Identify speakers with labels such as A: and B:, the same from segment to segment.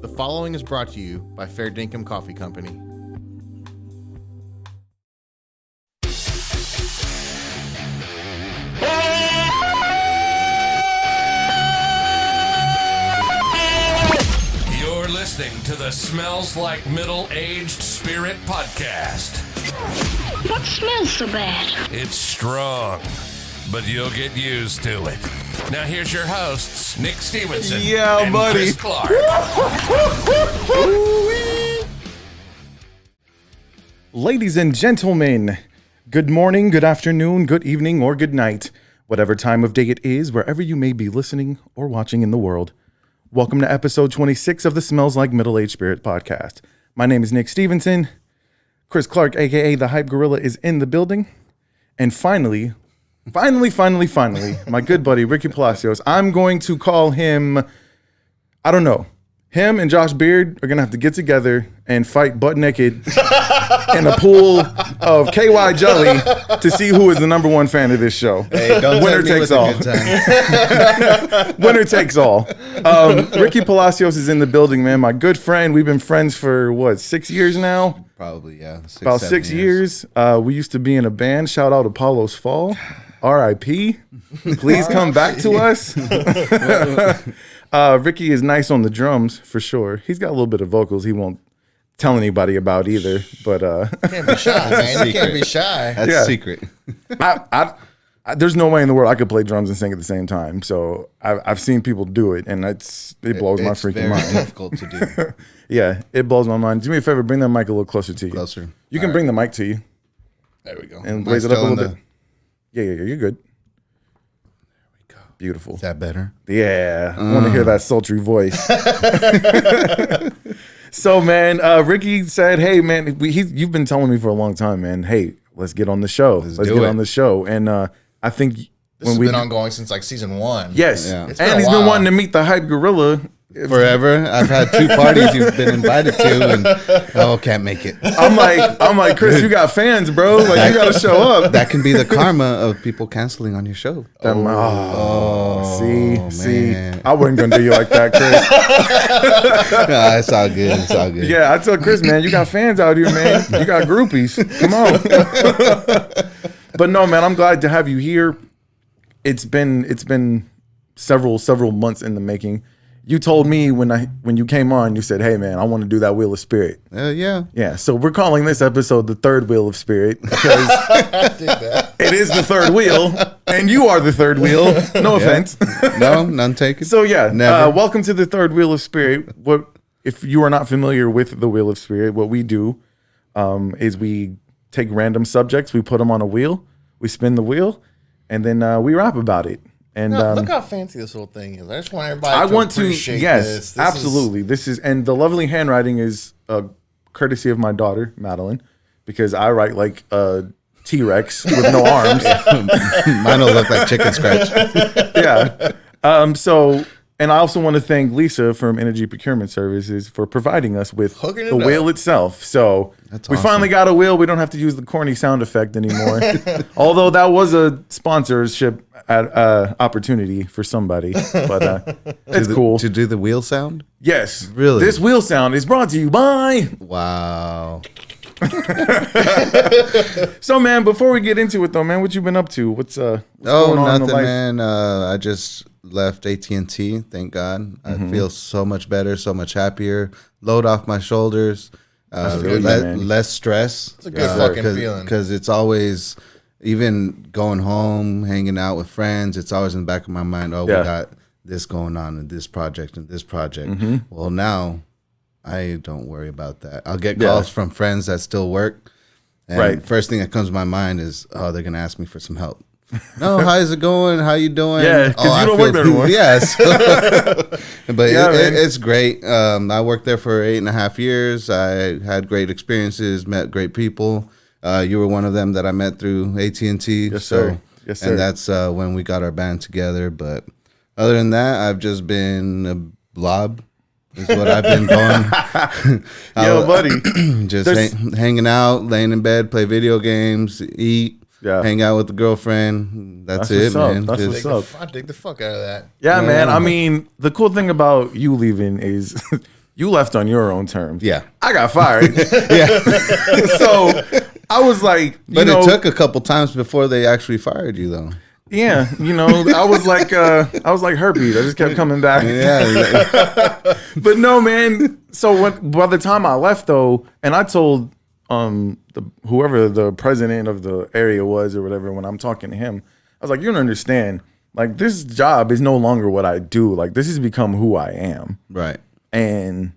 A: The following is brought to you by Fair Dinkum Coffee Company.
B: You're listening to the Smells Like Middle-Aged Spirit podcast.
C: What smells so bad?
B: It's strong, but you'll get used to it. Now here's your hosts, Nick Stevenson and
A: buddy.
B: Chris Clark.
D: Ladies and gentlemen, good morning, good afternoon, good evening, or good night, whatever time of day it is, wherever you may be listening or watching in the world. Welcome to episode 26 of the Smells Like Middle-Aged Spirit podcast. My name is Nick Stevenson. Chris Clark, aka the Hype Gorilla, is in the building. And finally, my good buddy, Ricky Palacios, I'm going to call him, I don't know. Him and Josh Beard are going to have to get together and fight butt naked in a pool of KY jelly to see who is the number one fan of this show.
E: Hey, don't
D: Winner takes all. Winner takes all. Ricky Palacios is in the building, man. My good friend. We've been friends for, 6 years now?
E: Probably, yeah.
D: About 6 years. We used to be in a band. Shout out Apollo's Fall. R.I.P. Please come back to us. Ricky is nice on the drums, for sure. He's got a little bit of vocals he won't tell anybody about either. But
A: Can't be shy, man. You can't be shy.
E: That's
D: Yeah.
E: secret.
D: I there's no way in the world I could play drums and sing at the same time. So I've seen people do it, and it blows my freaking
E: very
D: mind.
E: difficult to do.
D: Yeah, it blows my mind. Do me a favor, bring that mic a little closer to you.
E: Closer.
D: You can bring the mic to you
A: There we go.
D: and
E: I
D: raise it up a
E: still in
D: little bit. Yeah, you're good. Beautiful.
E: Is that better?
D: Yeah, I want to hear that sultry voice. So, man, Ricky said, "Hey, man, you've been telling me for a long time, man. Hey, let's get on the show. Let's
E: do
D: get
E: it.
D: on the show." And I think
A: This has been ongoing since like season 1.
D: yes,
E: Yeah.
A: It's been
D: and
A: a
D: he's been
A: while.
D: wanting to meet the Hype Gorilla.
E: Forever. I've had 2 parties you've been invited to, and can't make it.
D: I'm like, Chris, you got fans, bro. Like, you got to show up.
E: That can be the karma of people canceling on your show.
D: See,
E: man.
D: I wasn't gonna do you like that, Chris.
E: Nah, it's all good. It's all good.
D: Yeah, I tell Chris, man, you got fans out here, man. You got groupies. Come on. But no, man, I'm glad to have you here. It's been several months in the making. You told me when you came on, you said, "Hey, man, I want to do that Wheel of Spirit."
E: Yeah.
D: Yeah, so we're calling this episode the third Wheel of Spirit because it is the third wheel, and you are the third wheel. No offense.
E: No, none taken.
D: So yeah,
E: Never.
D: welcome to the third Wheel of Spirit. What if you are not familiar with the Wheel of Spirit? What we do is we take random subjects, we put them on a wheel, we spin the wheel, and then we rap about it. And
A: No, look how fancy this little thing is. I just want everybody
D: I
A: to
D: want to,
A: appreciate
D: yes,
A: this. This
D: absolutely. This is, and the lovely handwriting is courtesy of my daughter, Madeline, because I write like a T-Rex with no arms.
E: Mine will look like chicken scratch.
D: Yeah. So, and I also want to thank Lisa from Energy Procurement Services for providing us with
A: Hooking it
D: the wheel
A: up.
D: itself. So
E: That's
D: we
E: awesome.
D: finally got a wheel. We don't have to use the corny sound effect anymore. Although that was a sponsorship opportunity for somebody, but it's cool.
E: To do the wheel sound?
D: Yes.
E: Really?
D: This wheel sound is brought to you by...
E: Wow.
D: So, man, before we get into it, though, man, what you been up to? What's going on in
E: Nothing,
D: the life?
E: man. I just left AT&T. Thank God. I feel so much better, so much happier. Load off my shoulders.
D: feel you, man.
E: Less stress.
A: It's a good fucking feeling.
E: Because it's always, even going home, hanging out with friends, it's always in the back of my mind,
D: Yeah.
E: we got this going on in this project and this project. Well, now I don't worry about that. I'll get calls from friends that still work. And
D: Right.
E: first thing that comes to my mind is, they're going to ask me for some help. No, how's it going? How you doing?
D: Yeah, 'cause you don't work there anymore.
E: Yes. But
D: Yeah, man.
E: it's great. I worked there for 8.5 years. I had great experiences, met great people. You were one of them that I met through AT&T.
D: Yes, sir. Yes, sir.
E: And that's when we got our band together. But other than that, I've just been a blob. Is what I've been going.
D: Yo, buddy.
E: Just
D: There's-
E: hanging out, laying in bed, play video games, eat,
D: Yeah.
E: hang out with the girlfriend. That's it,
D: what's up.
E: man.
D: That's
E: Just-
D: what's up.
A: I dig the fuck out of that.
D: Yeah, man.
E: Yeah.
D: I mean, the cool thing about you leaving is you left on your own terms.
E: Yeah.
D: I got fired.
E: Yeah.
D: So I was like,
E: But it took a couple times before they actually fired you, though.
D: yeah, I was like herpes. I just kept coming back.
E: Yeah.
D: But no, man. So by the time I left, though, and I told whoever the president of the area was or whatever, when I'm talking to him, I was like, you don't understand. Like, this job is no longer what I do. Like, this has become who I am.
E: Right.
D: And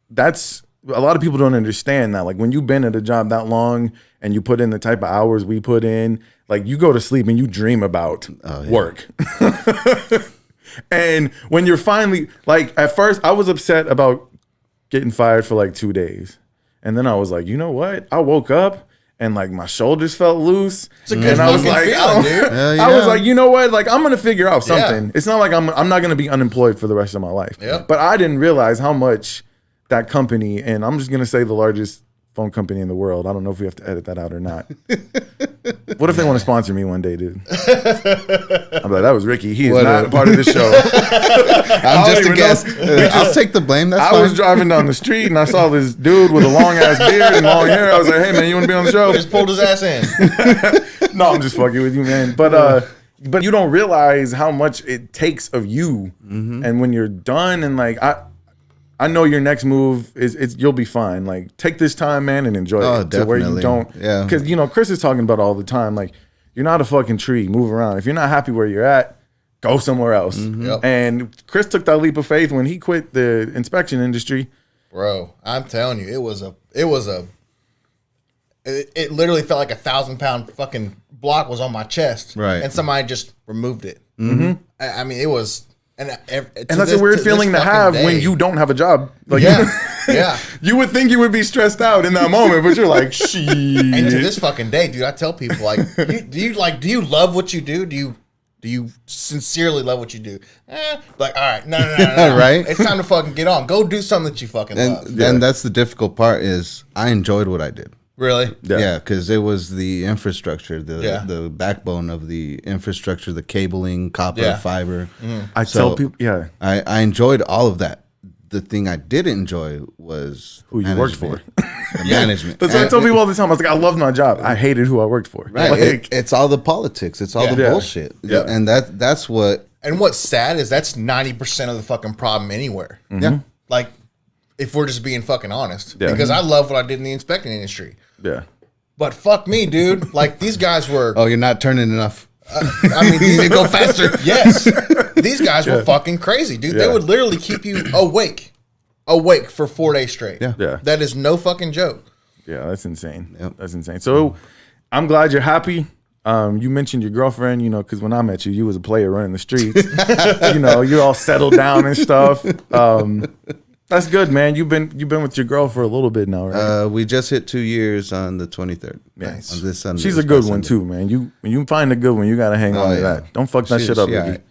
D: that's a lot of people don't understand that. Like, when you've been at a job that long and you put in the type of hours we put in, like, you go to sleep and you dream about work. And when you're finally, like, at first I was upset about getting fired for like 2 days. And then I was like, you know what? I woke up and like my shoulders felt loose.
A: It's a good
D: and I was
A: fucking
D: like,
A: feeling, dude.
D: I was like, you know what? Like, I'm gonna figure out something.
A: Yeah.
D: It's not like I'm not gonna be unemployed for the rest of my life.
A: Yep.
D: But I didn't realize how much that company, and I'm just gonna say the largest phone company in the world. I don't know if we have to edit that out or not. What if they want to sponsor me one day, dude? I'm like, that was Ricky. He is not a part of this show.
E: I'm just a guest. I'll take the blame. That's fine.
D: I was driving down the street and I saw this dude with a long ass beard and long hair. I was like, hey man, you want to be on the show?
A: Just pulled his ass in.
D: No, I'm just fucking with you, man. But you don't realize how much it takes of you. Mm-hmm. And when you're done and like I know your next move is you'll be fine. Like, take this time, man, and enjoy it.
E: Definitely.
D: To where you don't.
E: Yeah.
D: Because, Chris is talking about all the time. Like, you're not a fucking tree. Move around. If you're not happy where you're at, go somewhere else.
E: Mm-hmm.
A: Yep.
D: And Chris took that leap of faith when he quit the inspection industry.
A: Bro, I'm telling you, it literally felt like 1,000-pound fucking block was on my chest.
E: Right.
A: And somebody just removed it.
D: Mm-hmm.
A: I mean, it was. And
D: that's a weird feeling to have when you don't have a job. Like,
A: yeah.
D: You would think you would be stressed out in that moment, but you're like, shit.
A: And to this fucking day, dude, I tell people, like, do you love what you do? Do you sincerely love what you do? Like, all right, no.
E: Right?
A: It's time to fucking get on. Go do something that you fucking love.
E: And that's the difficult part is I enjoyed what I did.
A: Really?
E: Yeah, because it was the infrastructure, the backbone of the infrastructure, the cabling, copper, fiber.
A: Mm.
D: I tell people,
E: I enjoyed all of that. The thing I didn't enjoy was
D: who you worked for.
E: The management.
D: That's what I tell people all the time. I was like, I loved my job. I hated who I worked for.
E: Right.
D: Like,
E: It's all the politics. It's all the bullshit.
A: Yeah.
E: And that's what.
A: And what's sad is that's 90% of the fucking problem anywhere.
D: Mm-hmm.
E: Yeah.
A: Like, if we're just being fucking honest.
D: Yeah.
A: Because I love what I did in the inspecting industry.
D: yeah.
A: But fuck me, dude. Like, these guys were.
E: Oh, you're not turning enough.
A: I mean, you need to go faster. Yes. These guys were fucking crazy, dude. They would literally keep you awake for 4 days straight.
E: Yeah.
D: Yeah.
A: That is no fucking joke.
D: Yeah, that's insane.
E: Yep.
D: That's insane. So I'm glad you're happy. You mentioned your girlfriend, because when I met you, you was a player running the streets. You're all settled down and stuff. That's good, man. You've been with your girl for a little bit now, right?
E: We just hit 2 years on the 23rd.
A: Nice.
E: On this Sunday.
D: She's a good one too, man. When you find a good one, you gotta hang on to that. Don't fuck that shit up, Ricky.
E: Right.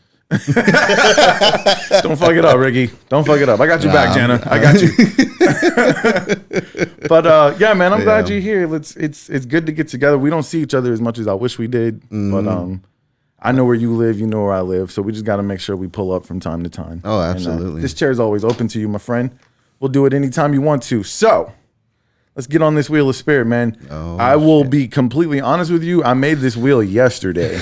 D: Don't fuck it up, Ricky. Don't fuck it up. I got you back, Jana. I got you. But yeah, man, I'm glad you're here. It's good to get together. We don't see each other as much as I wish we did, but I know where you live, you know where I live, so we just got to make sure we pull up from time to time.
E: Oh, absolutely.
D: And, this chair is always open to you, my friend. We'll do it anytime you want to. So let's get on this wheel of spirit, man.
E: Oh,
D: I will be completely honest with you. I made this wheel yesterday.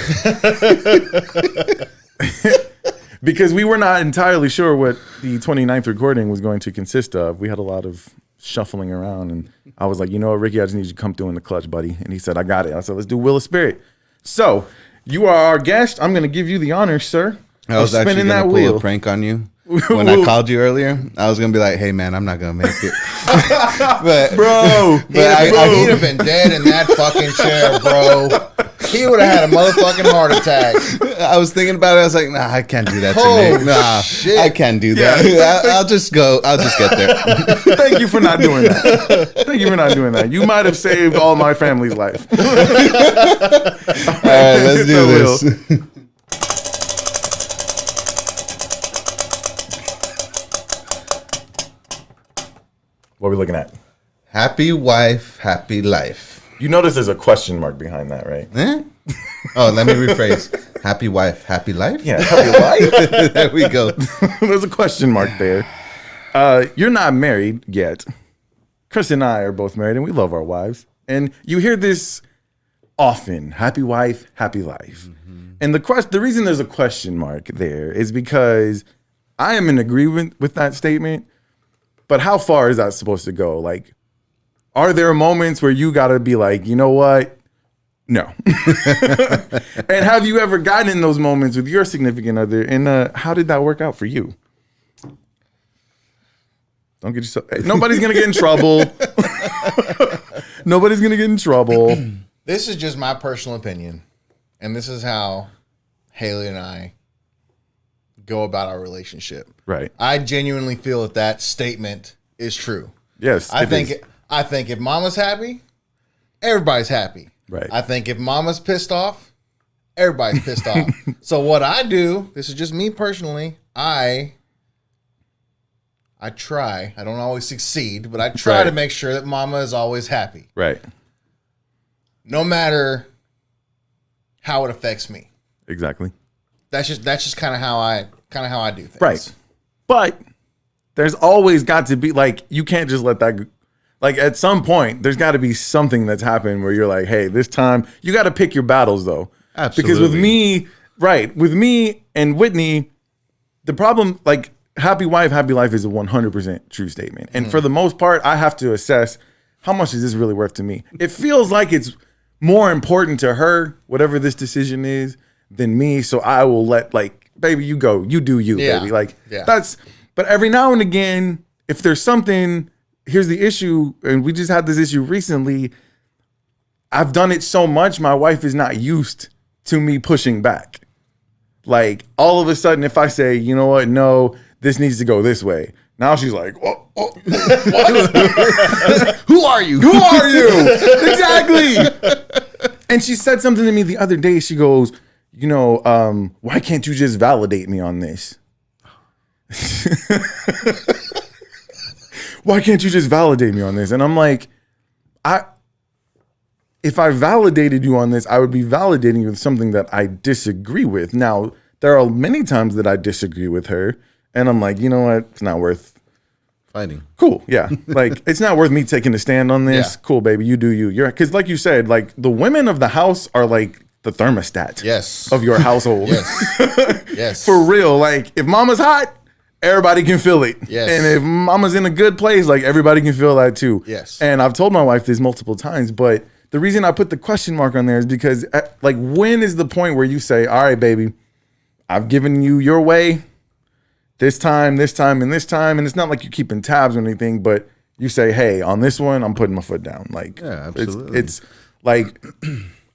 D: Because we were not entirely sure what the 29th recording was going to consist of. We had a lot of shuffling around, and I was like, you know what, Ricky, I just need you to come through in the clutch, buddy. And he said, I got it. I said, let's do Wheel of Spirit. So you are our guest. I'm going to give you the honor, sir.
E: I was actually going to pull a prank on you. When I called you earlier, I was going to be like, hey, man, I'm not going to make it.
D: Bro.
A: He'd have been dead in that fucking chair, bro. He would have had a motherfucking heart attack.
E: I was thinking about it. I was like, nah, I can't do that to Nick. Nah,
A: shit.
E: I can't do that.
D: Yeah.
E: I'll just go. I'll just get there.
D: Thank you for not doing that. Thank you for not doing that. You might have saved all my family's life.
E: All right, let's do this.
D: What are we looking at?
E: Happy wife, happy life.
D: You notice there's a question mark behind that, right?
E: Eh? Oh, let me rephrase. Happy wife, happy life?
D: Yeah, happy life.
E: There we go.
D: There's a question mark there. You're not married yet. Chris and I are both married, and we love our wives. And you hear this often: happy wife, happy life. And the reason there's a question mark there is because I am in agreement with that statement. But how far is that supposed to go? Like, are there moments where you got to be like, you know what? No. And have you ever gotten in those moments with your significant other? And how did that work out for you? Don't get yourself. Nobody's going to get in trouble. Nobody's going to get in trouble.
A: This is just my personal opinion. And this is how Haley and I go about our relationship.
D: Right.
A: I genuinely feel that statement is true.
D: Yes.
A: I think if mama's happy, everybody's happy.
D: Right.
A: I think if mama's pissed off, everybody's pissed off. So what I do, this is just me personally, I try. I don't always succeed, but I try to make sure that mama is always happy.
D: Right.
A: No matter how it affects me.
D: Exactly.
A: That's just kind of how I do things.
D: Right. But there's always got to be, like, you can't just let that, like, at some point, there's got to be something that's happened where you're like, hey, this time, you got to pick your battles, though.
E: Absolutely.
D: Because with me and Whitney, the problem, like, happy wife, happy life is a 100% true statement. And for the most part, I have to assess, how much is this really worth to me? It feels like it's more important to her, whatever this decision is, than me. So I will let, like, baby, you go. You do you, baby. Like, but every now and again, if there's something, here's the issue, and we just had this issue recently. I've done it so much, my wife is not used to me pushing back. Like, all of a sudden, if I say, you know what, no, this needs to go this way. Now she's like, what?
E: Who are you?
D: Who are you? Exactly. And she said something to me the other day. She goes, you know, why can't you just validate me on this? Why can't you just validate me on this? And I'm like, if I validated you on this, I would be validating you with something that I disagree with. Now, there are many times that I disagree with her, and I'm like, you know what? It's not worth
E: fighting.
D: Cool, yeah. Like, it's not worth me taking a stand on this. Yeah. Cool, baby, you do you. Because like you said, like, the women of the house are like the thermostat of your household.
A: Yes.
D: For real. Like, if mama's hot, everybody can feel it.
A: Yes.
D: And if mama's in a good place, like, everybody can feel that too.
A: Yes.
D: And I've told my wife this multiple times, but the reason I put the question mark on there is because, like, when is the point where you say, all right, baby, I've given you your way this time, and this time, and it's not like you're keeping tabs or anything, but you say, hey, on this one, I'm putting my foot down. Like,
E: yeah, absolutely.
D: It's like,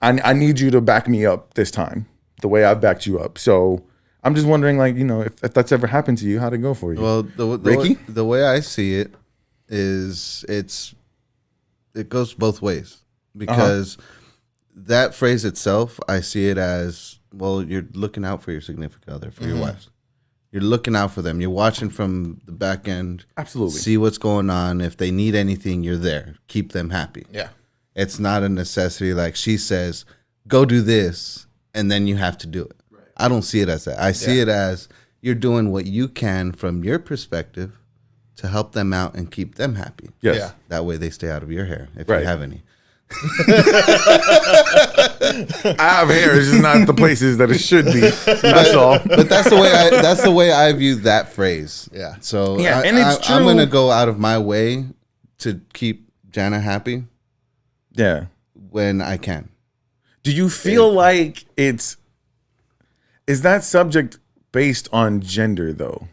D: I need you to back me up this time, the way I've backed you up. So I'm just wondering, like, you know, if that's ever happened to you, how'd it go for you?
E: Well,
D: Ricky?
E: The way I see it is it goes both ways, because that phrase itself, I see it as, well, you're looking out for your significant other, for your wives. You're looking out for them. You're watching from the back end.
D: Absolutely.
E: See what's going on. If they need anything, you're there. Keep them happy.
A: Yeah.
E: It's not a necessity. Like she says, go do this, and then you have to do it. Right. I don't see it as that. I see it as you're doing what you can from your perspective to help them out and keep them happy.
D: Yes. Yeah.
E: That way they stay out of your hair, if you have any.
D: I have hair. It's just not the places that it should be. That's all.
E: But that's the way I view that phrase.
A: Yeah.
E: So
D: yeah, and it's true.
E: I'm gonna go out of my way to keep Jana happy.
D: Yeah.
E: When I can.
D: Do you feel like is that subject based on gender though?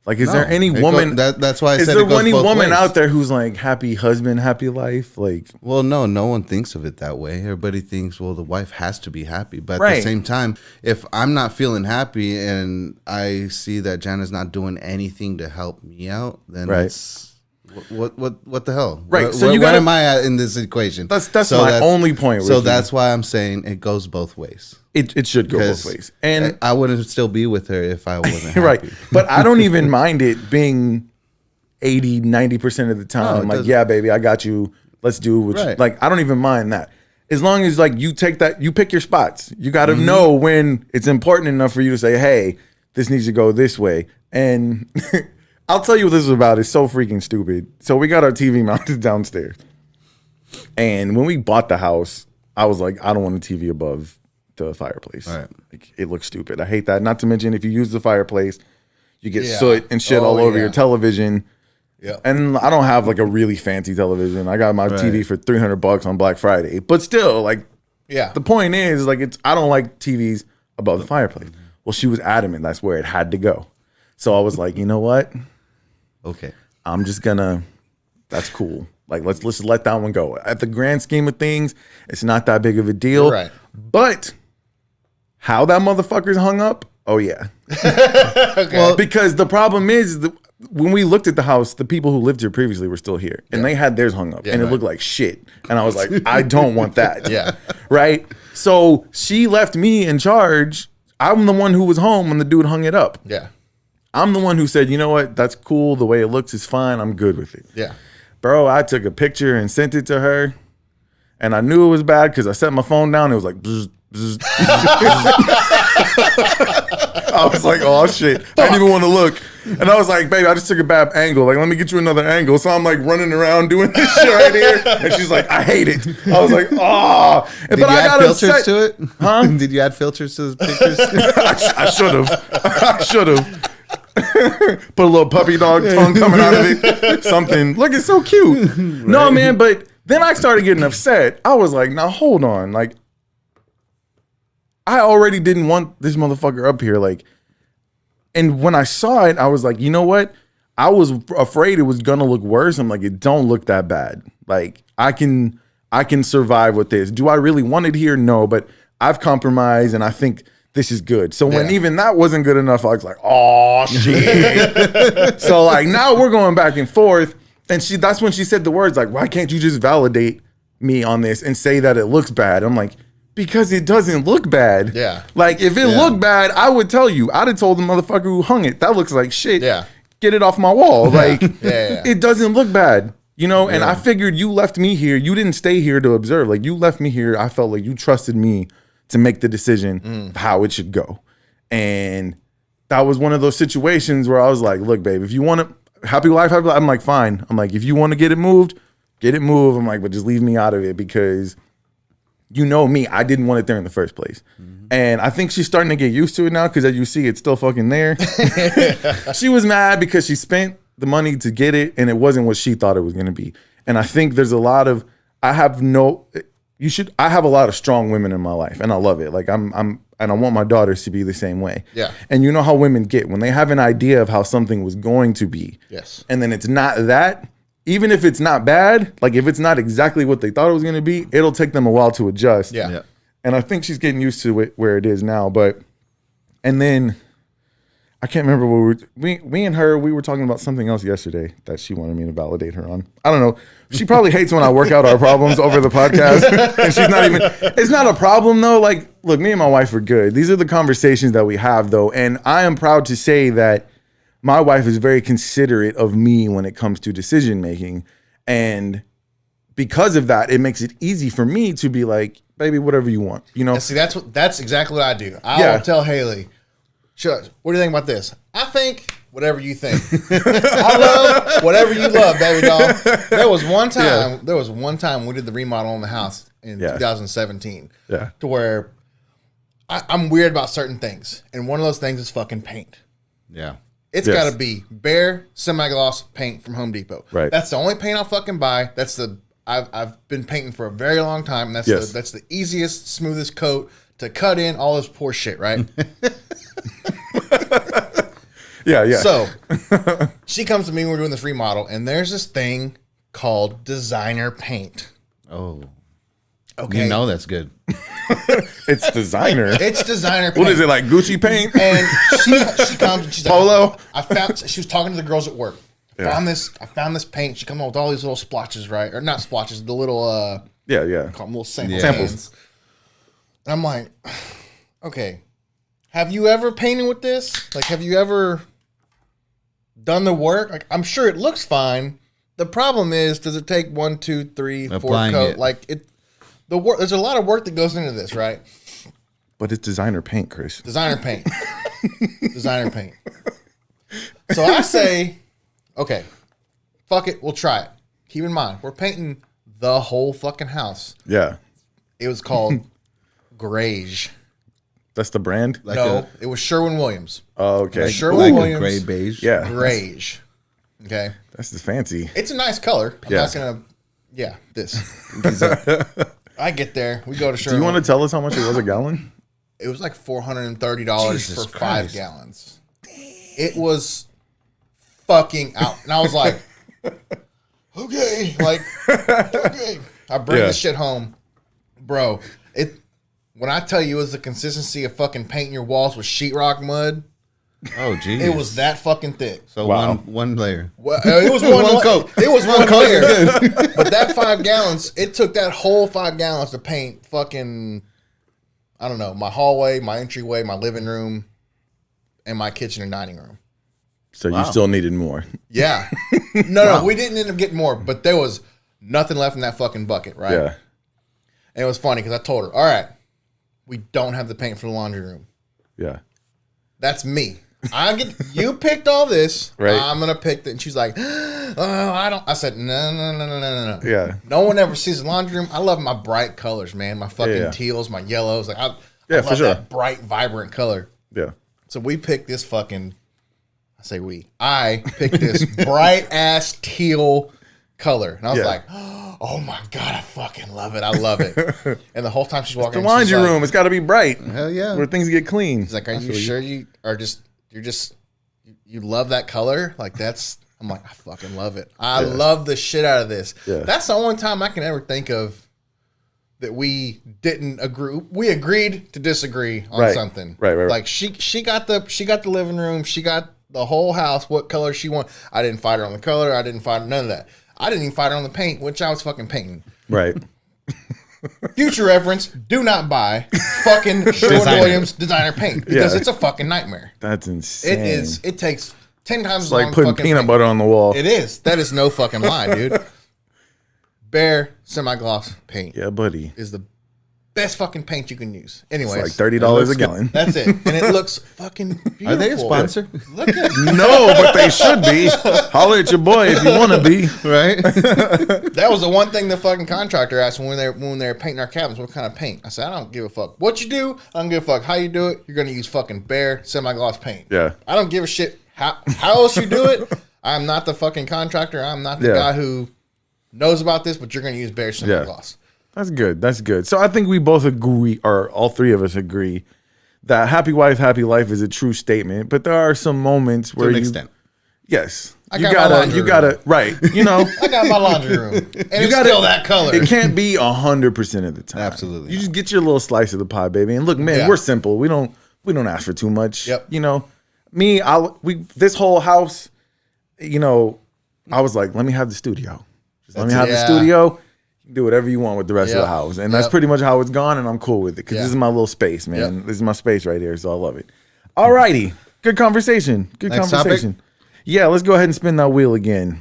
D: Like, is there any woman?
E: That's why I
D: said
E: it goes both ways.
D: Is there any woman out there who's like, happy husband, happy life? Like,
E: well, no one thinks of it that way. Everybody thinks, well, the wife has to be happy. But at the same time, if I'm not feeling happy and I see that Jana's not doing anything to help me out, then it's what the hell?
D: Right.
E: So where am I at in this equation?
D: That's my only point.
E: So that's why I'm saying it goes both ways.
D: It should go both ways. And
E: I wouldn't still be with her if I wasn't happy.
D: Right. But I don't even mind it being 80, 90% of the time. I'm like, yeah, baby, I got you. Let's do what like, I don't even mind that. As long as, like, you take that, you pick your spots. You got to know when it's important enough for you to say, hey, this needs to go this way. And I'll tell you what this is about. It's so freaking stupid. So we got our TV mounted downstairs. And when we bought the house, I was like, I don't want a TV above the fireplace.
E: Right.
D: Like, it looks stupid. I hate that. Not to mention, if you use the fireplace, you get soot and shit all over your television.
A: Yeah.
D: And I don't have like a really fancy television. I got my TV for $300 on Black Friday. But still, like, the point is, like, I don't like TVs above the fireplace. Well, she was adamant that's where it had to go. So I was like, you know what?
E: Okay.
D: I'm just gonna, that's cool. Like, let's let that one go. At the grand scheme of things, it's not that big of a deal.
A: Right.
D: But how that motherfucker's hung up, oh yeah.
A: Okay.
D: Well, because the problem is that when we looked at the house, the people who lived here previously were still here. And they had theirs hung up. And it looked like shit. And I was like, I don't want that.
A: Yeah.
D: Right? So she left me in charge. I'm the one who was home when the dude hung it up.
A: Yeah.
D: I'm the one who said, you know what? That's cool. The way it looks is fine. I'm good with it.
A: Yeah.
D: Bro, I took a picture and sent it to her. And I knew it was bad because I set my phone down. It was like, bzz, bzz, I was like, oh shit. I didn't even want to look. And I was like, baby, I just took a bad angle. Like, let me get you another angle. So I'm like running around doing this shit right here. And she's like, I hate it. I was like, oh.
E: Did you add filters to it?
D: Huh?
E: Did you add filters to the pictures?
D: I should have. I should have. Put a little puppy dog tongue coming out of it. Something. Look, it's so cute. Right. No, man, but then I started getting upset. I was like, now hold on. Like, I already didn't want this motherfucker up here. Like, and when I saw it, I was like, you know what? I was afraid it was gonna look worse. I'm like, it don't look that bad. Like, I can survive with this. Do I really want it here? No, but I've compromised and I think this is good. So when even that wasn't good enough, I was like, oh shit. So like now we're going back and forth. And that's when she said the words like, why can't you just validate me on this and say that it looks bad? I'm like, because it doesn't look bad.
A: Yeah.
D: Like if it looked bad, I would tell you. I'd have told the motherfucker who hung it, that looks like shit.
A: Yeah.
D: Get it off my wall. Like
A: Yeah.
D: it doesn't look bad. You know, and I figured you left me here. You didn't stay here to observe. Like you left me here. I felt like you trusted me to make the decision of how it should go. And that was one of those situations where I was like, look, babe, if you want to happy life, I'm like, fine. I'm like, if you want to get it moved. I'm like, but just leave me out of it because you know me, I didn't want it there in the first place. And I think she's starting to get used to it now because as you see, it's still fucking there. She was mad because she spent the money to get it and it wasn't what she thought it was going to be. And I think there's a lot of, I have a lot of strong women in my life and I love it. Like and I want my daughters to be the same way.
A: Yeah.
D: And you know how women get when they have an idea of how something was going to be.
A: Yes.
D: And then it's not that, even if it's not bad, like if it's not exactly what they thought it was going to be, it'll take them a while to adjust.
A: Yeah.
D: And I think she's getting used to it where it is now. And then I can't remember what we and her, we were talking about something else yesterday that she wanted me to validate her on. I don't know. She probably hates when I work out our problems over the podcast. And she's not even, it's not a problem though. Like, look, me and my wife are good. These are the conversations that we have though. And I am proud to say that my wife is very considerate of me when it comes to decision making. And because of that, it makes it easy for me to be like, baby, whatever you want. You know?
A: And see, that's exactly what I do. I'll tell Haley, sure, what do you think about this? I think whatever you think. I love whatever you love, baby doll. There was one time we did the remodel on the house in 2017.
D: Yeah.
A: To where I'm weird about certain things. And one of those things is fucking paint.
E: Yeah.
A: It's got to be bare semi-gloss paint from Home Depot.
D: Right.
A: That's the only paint I'll fucking buy. I've been painting for a very long time. And that's the easiest, smoothest coat to cut in all this poor shit, right?
D: Yeah.
A: So she comes to me when we're doing this remodel, and there's this thing called designer paint.
E: Oh.
A: Okay.
E: You know that's good.
D: It's designer.
A: It's designer paint.
D: What is it, like Gucci paint?
A: And she comes and she's
D: Polo?
A: like, she was talking to the girls at work. I found this paint. She comes up with all these little splotches, right? Or not splotches, the little call them little samples.
D: Samples.
A: And I'm like, okay, have you ever painted with this? Like, have you ever done the work? Like, I'm sure it looks fine. The problem is, does it take 1, 2, 3, 4 coat? Like there's a lot of work that goes into this, right?
D: But it's designer paint, Chris.
A: Designer paint. Designer paint. So I say, okay, fuck it, we'll try it. Keep in mind, we're painting the whole fucking house.
D: Yeah.
A: It was called Graige.
D: That's the brand?
A: It was Sherwin-Williams.
D: Oh, okay.
A: Sherwin-Williams.
E: Gray beige.
D: Yeah.
A: Graige. Okay.
D: That's the fancy.
A: It's a nice color. I'm not going to, this. I get there. We go to Sherwin.
D: Do you want to tell us how much it was a gallon?
A: It was like $430
E: Jesus
A: for
E: Christ.
A: 5 gallons. It was fucking out. And I was like, okay. Okay. I bring this shit home. Bro, when I tell you it was the consistency of fucking painting your walls with sheetrock mud,
E: Oh, geez.
A: it was that fucking thick.
E: So one layer.
A: Well, it was one
E: coat.
A: It was one layer. But that 5 gallons, it took that whole 5 gallons to paint fucking, I don't know, my hallway, my entryway, my living room, and my kitchen and dining room.
D: So you still needed more.
A: Yeah. No, we didn't end up getting more, but there was nothing left in that fucking bucket, right?
D: Yeah.
A: And it was funny because I told her, all right, we don't have the paint for the laundry room.
D: Yeah.
A: That's me. You picked all this.
D: Right.
A: I'm gonna pick that. And she's like, oh, I don't. I said, no.
D: Yeah.
A: No one ever sees the laundry room. I love my bright colors, man. My fucking
D: Yeah.
A: teals, my yellows. Like I
D: for
A: love
D: sure.
A: that bright, vibrant color.
D: Yeah.
A: So we picked this fucking. I picked this bright ass teal color, and I was like, oh my god, I fucking love it. I love it. And the whole time she's walking,
D: The laundry room, it's got to be bright.
E: Hell yeah.
D: Where things get clean.
A: she's like, are you sure you love that color? Like that's. I'm like, I fucking love it. I love the shit out of this.
D: Yeah.
A: That's the only time I can ever think of that we didn't agree. We agreed to disagree on something.
D: Right.
A: Like she got the living room. She got the whole house. What color she want? I didn't fight her on the color. I didn't fight none of that. I didn't even fight her on the paint, which I was fucking painting.
D: Right.
A: Future reference: do not buy fucking Sherwin-Williams designer paint because it's a fucking nightmare.
D: That's insane.
A: It is. It takes 10 times
D: It's
A: as long
D: like
A: to
D: putting
A: fucking
D: peanut
A: paint.
D: butter on the wall.
A: It is. That is no fucking lie, dude. Bare semi-gloss paint
D: Yeah, buddy.
A: is the best fucking paint you can use. Anyways,
D: It's like $30 a gallon.
A: that's it, and it looks fucking beautiful.
E: Are they a sponsor?
A: Look at
D: No, but they should be. Holler at your boy if you want to be.
E: Right?
A: that was the one thing the fucking contractor asked when they were painting our cabins. What kind of paint? I said, I don't give a fuck what you do. I don't give a fuck how you do it. You're gonna use fucking bare semi-gloss paint.
D: Yeah.
A: I don't give a shit how else you do it. I'm not the fucking contractor. I'm not the guy who knows about this. But you're gonna use bare semi-gloss.
D: That's good. That's good. So I think we both agree, or all three of us agree, that happy wife, happy life is a true statement. But there are some moments where
E: To an extent.
D: Yes.
A: I got my laundry room.
D: right. You know,
A: I got my laundry room, and it's
D: gotta-
A: still that color.
D: it can't be 100% of the time.
E: Absolutely
D: You just get your little slice of the pie, baby. And look, man,
A: Yeah.
D: we're simple. We don't ask for too much.
A: Yep.
D: You know, this whole house, you know, I was like, let me have the studio. Just let me have the
A: Yeah.
D: studio. You can do whatever you want with the rest of the
A: Yep.
D: house. And that's
A: Yep.
D: pretty much how it's gone. And I'm cool with it because
A: Yeah.
D: this is my little space, man.
A: Yep.
D: This is my space right here. So I love it. All righty. Good conversation. Good
E: Next
D: conversation. Yeah, let's go ahead and spin that wheel again.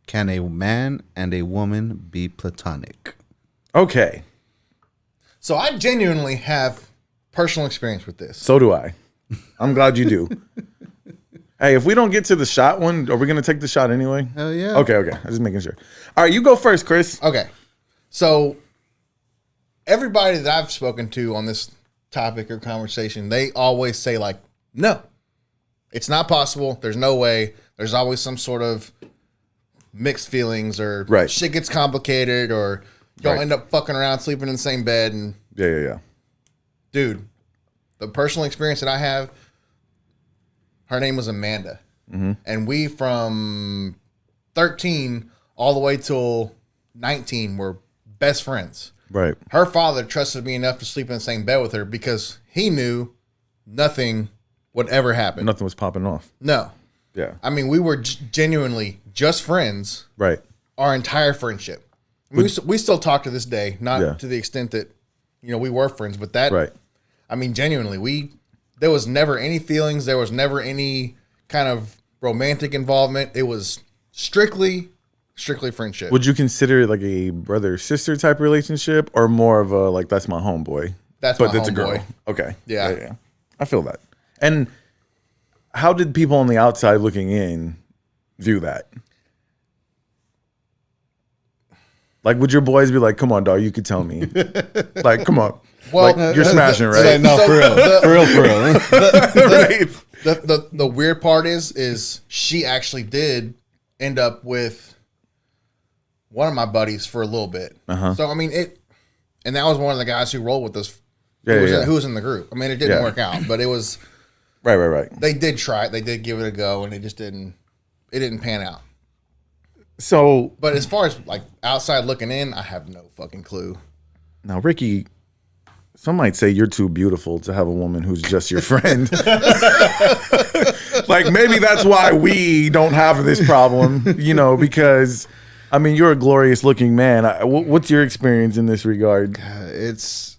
E: Can a man and a woman be platonic?
D: Okay.
A: So I genuinely have personal experience with this.
D: So do I. I'm glad you do. Hey, if we don't get to the shot one, are we going to take the shot anyway?
E: Hell yeah.
D: Okay. I'm just making sure. All right, you go first, Chris.
A: Okay. So everybody that I've spoken to on this topic or conversation, they always say like, no, it's not possible. There's no way. There's always some sort of mixed feelings or
D: Right.
A: shit gets complicated or y'all
D: Right.
A: end up fucking around sleeping in the same bed. And
D: Yeah.
A: dude, the personal experience that I have, her name was Amanda. And we from 13 all the way till 19 were best friends.
D: Right.
A: Her father trusted me enough to sleep in the same bed with her because he knew nothing would ever happen.
D: Nothing was popping off.
A: No.
D: Yeah.
A: I mean, we were genuinely just friends
D: Right.
A: our entire friendship. We still talk to this day, not
D: Yeah.
A: to the extent that, we were friends, but that,
D: Right.
A: I mean, genuinely, there was never any feelings. There was never any kind of romantic involvement. It was strictly Strictly friendship.
D: Would you consider it like a brother-sister type relationship, or more of a like that's my homeboy?
A: That's
D: but
A: my
D: it's a girl.
A: homeboy.
D: Okay.
A: Yeah.
D: I feel that. And how did people on the outside looking in view that? Like, would your boys be like, "Come on, dog, you could tell me." Like, come on.
A: Well,
D: like, you're smashing, right?
E: Yeah, no, for real.
D: Right.
A: The weird part is she actually did end up with one of my buddies for a little bit. So I mean and that was one of the guys who rolled with us. Who was in the group. I mean, it didn't work out, but it was
D: right.
A: They did try it. They did give it a go, and it didn't pan out.
D: So,
A: But as far as like outside looking in, I have no fucking clue.
D: now, Ricky, some might say you're too beautiful to have a woman who's just your friend. Like, maybe that's why we don't have this problem, because, I mean, you're a glorious looking man. What's your experience in this regard?
E: It's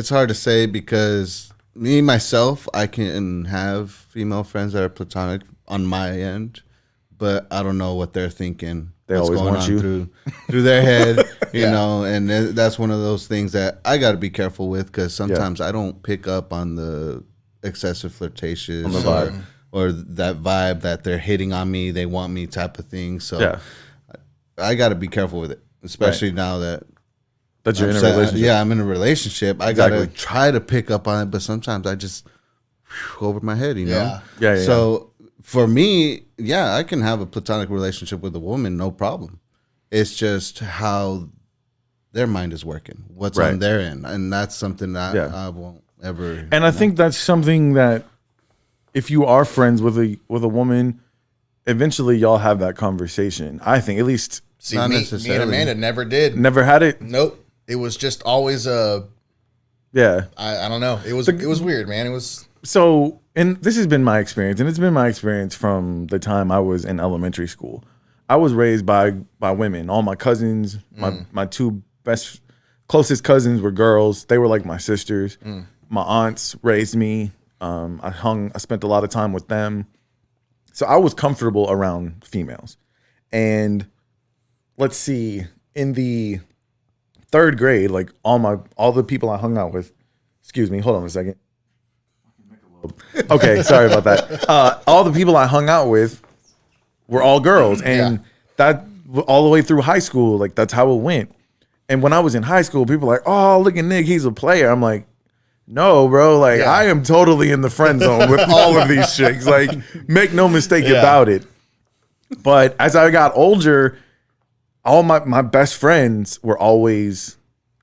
E: hard to say because me, myself, I can have female friends that are platonic on my end, but I don't know what they're thinking.
D: They
E: what's
D: always
E: going
D: want
E: on
D: you.
E: through their head, you know, and that's one of those things that I got to be careful with because sometimes I don't pick up on the excessive flirtatious or that vibe that they're hitting on me, they want me type of thing. So I got to be careful with it, especially now that
D: you're in a relationship.
E: Yeah, I'm in a relationship. I got to try to pick up on it, but sometimes I just go over my head, you know?
D: Yeah.
E: So for me, I can have a platonic relationship with a woman, no problem. It's just how their mind is working, what's on their end. And that's something that I won't ever.
D: And I think that's something that if you are friends with a woman, eventually y'all have that conversation. I think, at least.
A: See, me and Amanda never did.
D: Never had it?
A: Nope. It was just always I don't know. It was weird, man. It was.
D: So, and this has been my experience, and it's been my experience from the time I was in elementary school. I was raised by women. All my cousins, my two closest cousins were girls. They were like my sisters. My aunts raised me. I spent a lot of time with them. So I was comfortable around females. And let's see, in the third grade, like all the people I hung out with, excuse me, hold on a second. Okay, sorry about that. All the people I hung out with were all girls, and that all the way through high school, like that's how it went. And when I was in high school, people were like, "Oh, look at Nick, he's a player." I'm like, "No, bro, like I am totally in the friend zone with all of these chicks. Like, make no mistake about it." But as I got older, all my best friends were always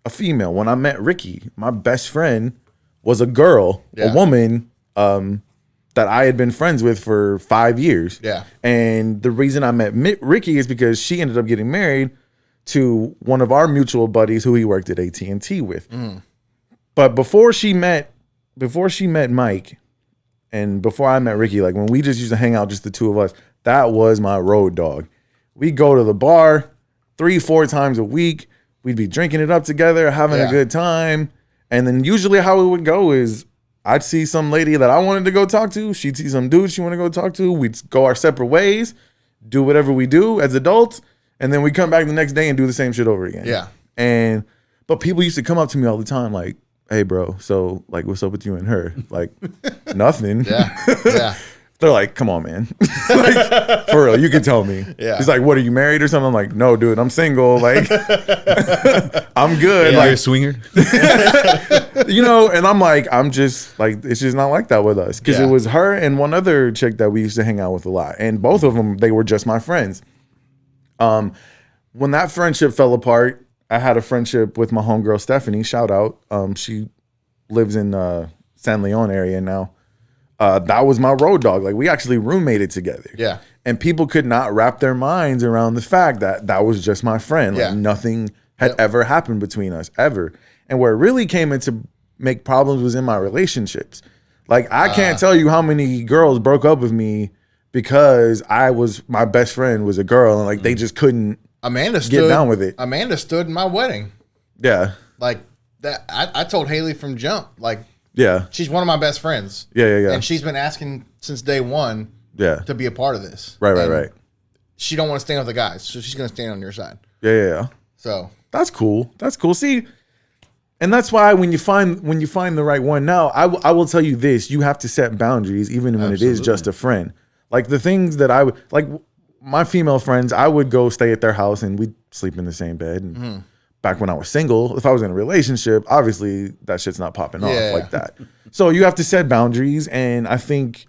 D: a female. When I met Ricky, my best friend was a girl, a woman, that I had been friends with for 5 years. Yeah. And the reason I met Ricky is because she ended up getting married to one of our mutual buddies who he worked at AT&T with. But before she met Mike and before I met Ricky, like when we just used to hang out, just the two of us, that was my road dog. We'd go to the bar 3-4 times a week. We'd be drinking it up together, having a good time. And then usually how it would go is I'd see some lady that I wanted to go talk to. She'd see some dude she wanted to go talk to. We'd go our separate ways, do whatever we do as adults, and then we'd come back the next day and do the same shit over again. Yeah. But people used to come up to me all the time like, "Hey, bro, so like what's up with you and her?" Like, nothing. Yeah. They're like, "Come on, man." Like, for real, you can tell me. Yeah. He's like, "What, are you married or something?" I'm like, "No, dude, I'm single. Like, I'm good."
E: Yeah,
D: like,
E: you're a swinger.
D: And I'm like, I'm just like, it's just not like that with us. Because it was her and one other chick that we used to hang out with a lot. And both of them, they were just my friends. When that friendship fell apart, I had a friendship with my homegirl, Stephanie. Shout out. She lives in San Leon area now. That was my road dog. Like, we actually roommated together. Yeah. And people could not wrap their minds around the fact that that was just my friend. Like, nothing had ever happened between us, ever. And where it really came into make problems was in my relationships. Like, I can't tell you how many girls broke up with me because my best friend was a girl, and like they just couldn't get down with it.
A: Amanda stood in my wedding.
D: Yeah.
A: Like that. I told Haley from jump, like, she's one of my best friends.
D: Yeah.
A: And she's been asking since day one to be a part of this.
D: Right.
A: she don't want to stand with the guys, so she's gonna stand on your side.
D: Yeah.
A: So
D: That's cool. See, and that's why when you find the right one, now I will tell you this: you have to set boundaries, even when it is just a friend. Like the things that I would like, my female friends, I would go stay at their house and we'd sleep in the same bed. And back when I was single, if I was in a relationship, obviously that shit's not popping off like that. So you have to set boundaries, and I think,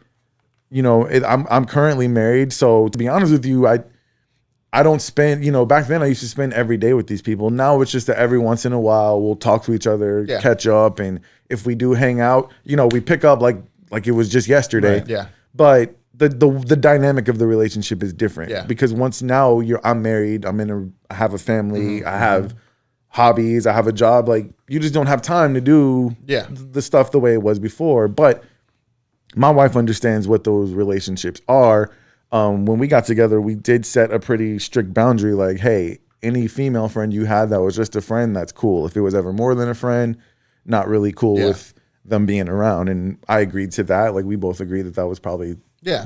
D: you know, I'm currently married, so to be honest with you, I don't spend, you know, back then I used to spend every day with these people. Now it's just that every once in a while we'll talk to each other, catch up, and if we do hang out, you know, we pick up like it was just yesterday.
A: Right, yeah.
D: But the dynamic of the relationship is different.
A: Yeah.
D: Because once now I'm married, I have a family, I have hobbies, I have a job. Like, you just don't have time to do the stuff the way it was before. But my wife understands what those relationships are. When we got together, we did set a pretty strict boundary. Like, hey, any female friend you had that was just a friend, that's cool. If it was ever more than a friend, not really cool with them being around. And I agreed to that. Like, we both agreed that was probably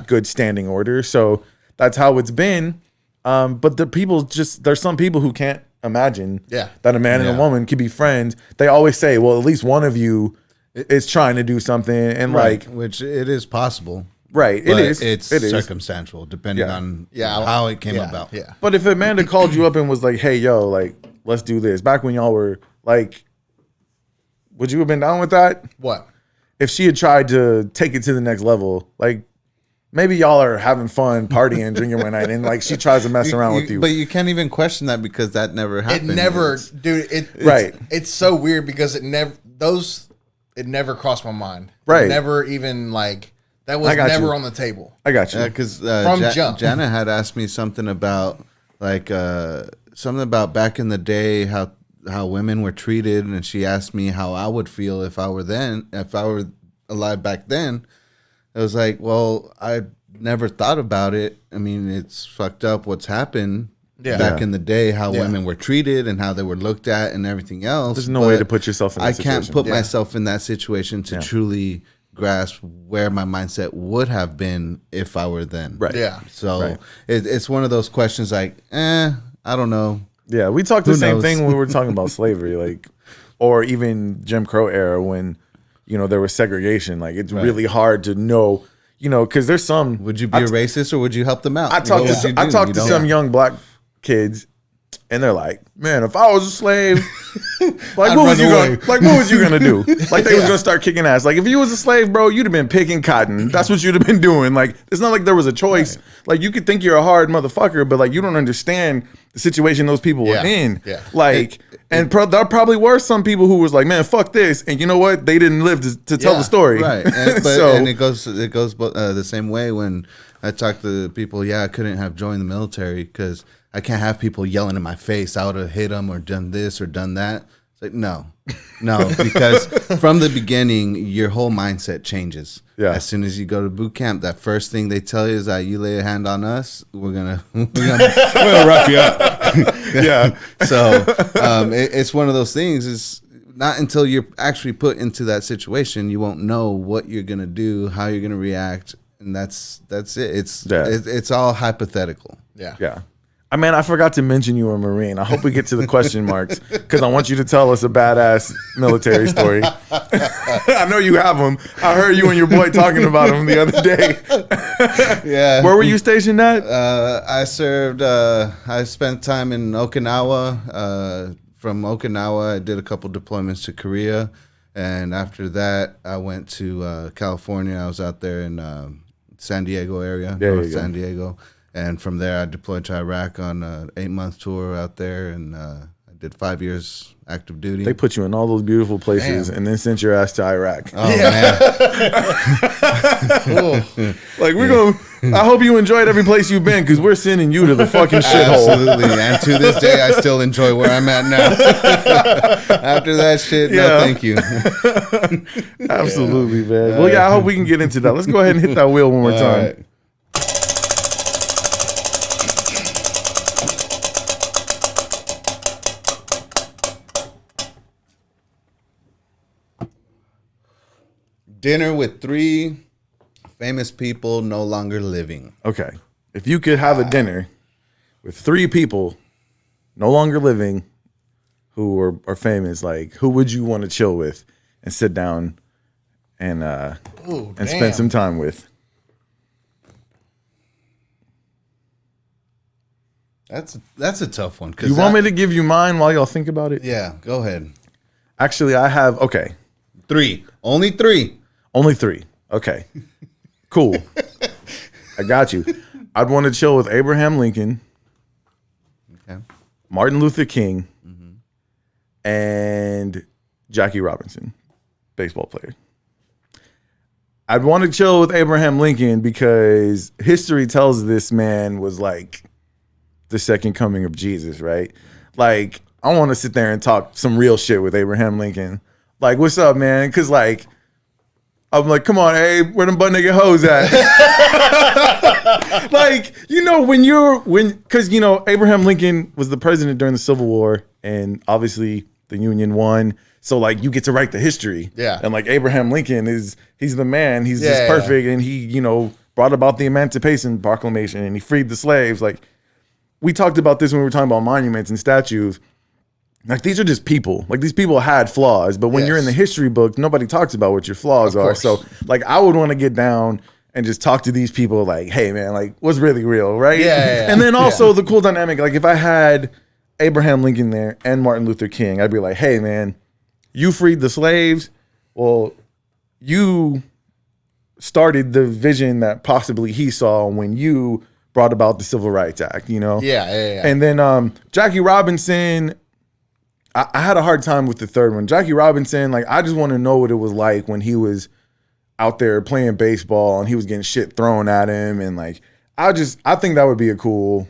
D: good standing order. So that's how it's been. But there's some people who can't imagine that a man and a woman could be friends. They always say, well, at least one of you is trying to do something. And
E: which it is possible.
D: Right,
E: but
D: it is.
E: It's circumstantial, depending on how it came about.
A: Yeah.
D: But if Amanda called you up and was like, hey, yo, like, let's do this. Back when y'all were like, would you have been down with that?
A: What?
D: If she had tried to take it to the next level, like, maybe y'all are having fun, partying, drinking one night, and like she tries to mess around with you.
E: But you can't even question that because that never happened.
A: It never, dude. It's so weird because it never crossed my mind.
D: Right.
A: It never even like that was never on the table.
D: I got you.
E: Because
A: jump.
E: Jana had asked me something about back in the day how women were treated, and she asked me how I would feel if I were alive back then. I was like, well, I never thought about it. I mean, it's fucked up what's happened back in the day, how women were treated and how they were looked at and everything else.
D: There's no way to put yourself in that situation.
E: I can't put myself in that situation to truly grasp where my mindset would have been if I were then.
D: Right.
A: Yeah.
E: So it's one of those questions like, I don't know.
D: Yeah, we talked the same thing when we were talking about slavery, like, or even Jim Crow era when, you know, there was segregation. Like, it's really hard to know, you know, because there's some.
E: Would you be a racist or would you help them out?
D: I talked to some young black kids, and they're like, man, if I was a slave, like, what was you gonna do? Like, they was gonna start kicking ass. Like, if you was a slave, bro, you'd have been picking cotton. That's what you'd have been doing. Like, it's not like there was a choice. Right. Like, you could think you're a hard motherfucker, but like, you don't understand the situation those people were in. Yeah. Like, there probably were some people who was like, man, fuck this, and you know what? They didn't live to tell the story.
E: Right. And it goes the same way when I talk to people. Yeah, I couldn't have joined the military because I can't have people yelling in my face. I would have hit them or done this or done that. It's like, no, because from the beginning, your whole mindset changes. Yeah. As soon as you go to boot camp, that first thing they tell you is that you lay a hand on us, we're gonna rough you up.
D: Yeah.
E: So it's one of those things. Is not until you're actually put into that situation, you won't know what you're gonna do, how you're gonna react, and that's it. It's all hypothetical.
A: Yeah.
D: Yeah. I mean, I forgot to mention you were a Marine. I hope we get to the question marks because I want you to tell us a badass military story. I know you have them. I heard you and your boy talking about them the other day.
E: Yeah.
D: Where were you stationed at?
E: I served. I spent time in Okinawa. From Okinawa, I did a couple deployments to Korea, and after that, I went to California. I was out there in San Diego area, North San Diego. And from there, I deployed to Iraq on an 8-month tour out there, and I did 5 years active duty.
D: They put you in all those beautiful places and then sent your ass to Iraq.
E: Oh, man.
D: Like, we're going to, I hope you enjoyed every place you've been because we're sending you to the fucking shithole.
E: Absolutely. And to this day, I still enjoy where I'm at now. After that shit, no thank you.
D: Absolutely, man. Well, I hope we can get into that. Let's go ahead and hit that wheel one more time.
E: Right. Dinner with 3 famous people no longer living.
D: Okay. If you could have a dinner with 3 people no longer living who are famous, like who would you want to chill with and sit down and spend some time with?
E: That's a tough one.
D: You want me to give you mine while y'all think about it?
E: Yeah, go ahead.
D: Actually, I have
E: 3. Only 3.
D: Only 3. Okay. Cool. I got you. I'd want to chill with Abraham Lincoln,
E: Okay.
D: Martin Luther King, and Jackie Robinson, baseball player. I'd want to chill with Abraham Lincoln because history tells this man was like the second coming of Jesus, right? Like, I want to sit there and talk some real shit with Abraham Lincoln. Like, what's up, man? Because, like, I'm like, come on, Abe, where them butt nigga hoes at? Like, you know, because, you know, Abraham Lincoln was the president during the Civil War, and obviously the Union won. So, like, you get to write the history.
A: Yeah.
D: And, like, Abraham Lincoln he's the man. He's just
A: Yeah.
D: perfect. And he, you know, brought about the Emancipation Proclamation, and he freed the slaves. Like, we talked about this when we were talking about monuments and statues. Like, these are just people. Like, these people had flaws, but when you're in the history book, nobody talks about what your flaws are. So, like, I would want to get down and just talk to these people like, hey, man, like, what's really real, right?
A: Yeah.
D: And then also the cool dynamic, like, if I had Abraham Lincoln there and Martin Luther King, I'd be like, hey, man, you freed the slaves. Well, you started the vision that possibly he saw when you brought about the Civil Rights Act, you know?
A: Yeah.
D: And then Jackie Robinson, I had a hard time with the third one. Jackie Robinson, like, I just want to know what it was like when he was out there playing baseball and he was getting shit thrown at him. And, like, I think that would be a cool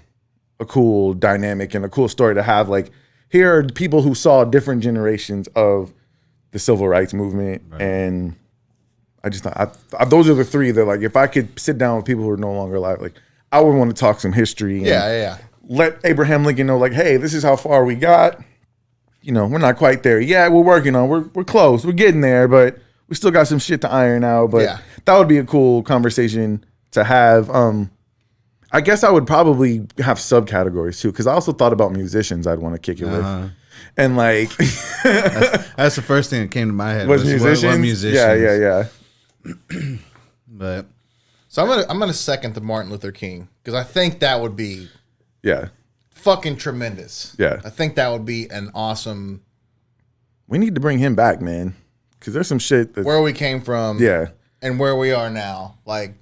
D: dynamic and a cool story to have. Like, here are people who saw different generations of the civil rights movement. Right. And I just thought, those are the 3 that, like, if I could sit down with people who are no longer alive, like, I would want to talk some history. And let Abraham Lincoln know, like, hey, this is how far we got. You know, we're not quite there. Yeah, we're working on. We're close. We're getting there, but we still got some shit to iron out. But that would be a cool conversation to have. I guess I would probably have subcategories too, because I also thought about musicians I'd want to kick it with. And, like,
E: that's the first thing that came to my head.
D: Was musicians?
E: What musicians?
D: Yeah.
E: But
A: so I'm gonna second the Martin Luther King because I think that would be fucking tremendous.
D: Yeah.
A: I think that would be an awesome.
D: We need to bring him back, man, because there's some shit that
A: where we came from.
D: Yeah.
A: And where we are now, like,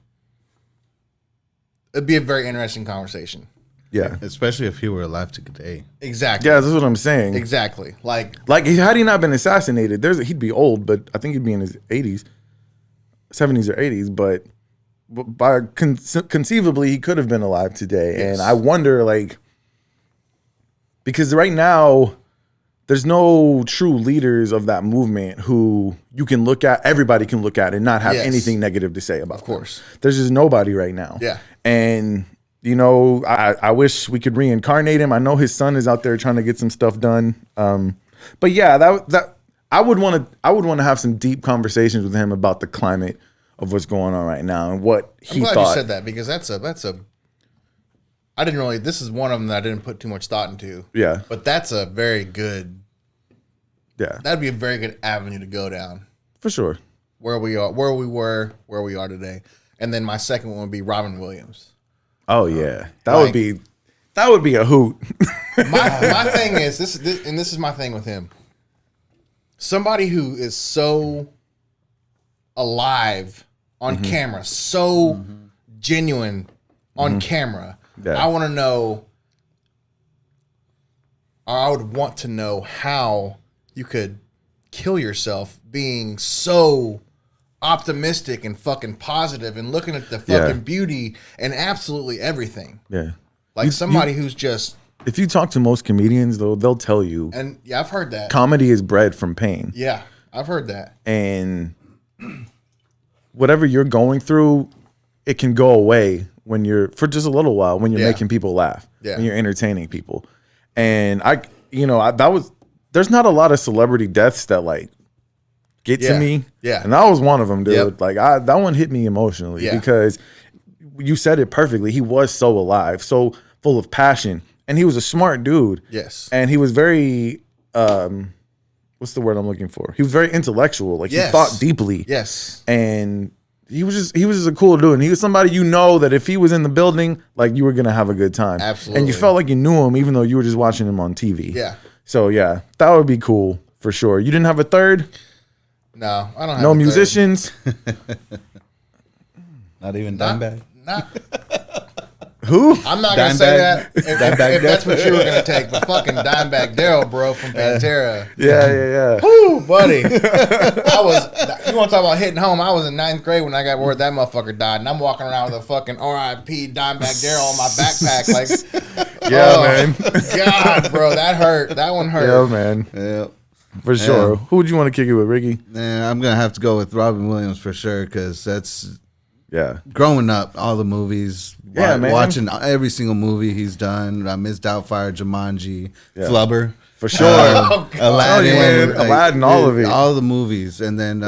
A: it'd be a very interesting conversation.
D: Yeah.
E: Especially if he were alive today.
A: Exactly.
D: Yeah, that's what I'm saying.
A: Exactly. Like
D: had he not been assassinated, he'd be old, but I think he'd be in his 80s, 70s or 80s, but conceivably he could have been alive today. Yes. And I wonder, like, because right now there's no true leaders of that movement who you can look at, everybody can look at and not have anything negative to say about.
A: Of course.
D: There's just nobody right now.
A: Yeah.
D: And, you know, I wish we could reincarnate him. I know his son is out there trying to get some stuff done. But yeah, that I would want to have some deep conversations with him about the climate of what's going on right now and what he thought.
A: I'm glad you said that because that's a I didn't really, this is one of them that I didn't put too much thought into.
D: Yeah.
A: But that's a very good, that'd be a very good avenue to go down.
D: For sure.
A: Where we are, where we were, where we are today. And then my second one would be Robin Williams.
D: Oh yeah. That would be a hoot.
A: my thing is, this is my thing with him. Somebody who is so alive on camera, so genuine on camera. Yeah. I want to know, or I would want to know how you could kill yourself being so optimistic and fucking positive and looking at the fucking beauty and absolutely everything.
D: Yeah.
A: Like somebody who's just...
D: If you talk to most comedians, though, they'll tell you.
A: And yeah, I've heard that.
D: Comedy is bred from pain.
A: Yeah, I've heard that.
D: And whatever you're going through, it can go away when you're, for just a little while, when you're making people laugh, when you're entertaining people. And there's not a lot of celebrity deaths that like get to me.
A: Yeah.
D: And that was one of them, dude. Yep. Like that one hit me emotionally because you said it perfectly. He was so alive, so full of passion. And he was a smart dude.
A: Yes.
D: And he was very, what's the word I'm looking for? He was very intellectual. Like,
A: Yes.
D: he thought deeply.
A: Yes.
D: And he was just a cool dude. And he was somebody that if he was in the building, like, you were going to have a good time.
A: Absolutely.
D: And you felt like you knew him, even though you were just watching him on TV.
A: Yeah.
D: So, yeah, that would be cool for sure. You didn't have a third?
A: No, I don't have
D: No
A: a third.
D: musicians?
E: Not even Dimebag.
A: Not.
D: Who?
A: I'm not gonna say that
E: Dimebag
A: if that's what you were gonna take, but fucking Dimebag Daryl, bro, from Pantera.
D: Yeah.
A: Woo, buddy. You want to talk about hitting home? I was in 9th grade when I got word that motherfucker died, and I'm walking around with a fucking R.I.P. Dimebag Daryl on my backpack, like,
D: Man.
A: God, bro, that hurt. That one hurt.
D: Yeah, man.
E: Yeah.
D: For sure.
E: Yeah.
D: Who would you want to kick it with, Ricky?
E: Man, I'm gonna have to go with Robin Williams for sure because that's
D: Yeah.
E: growing up. All the movies,
D: Yeah, man.
E: watching every single movie he's done. I missed Doubtfire, Jumanji, Flubber,
D: For sure.
E: Aladdin,
D: Oh, man. Aladdin, all of it.
E: all the movies, and then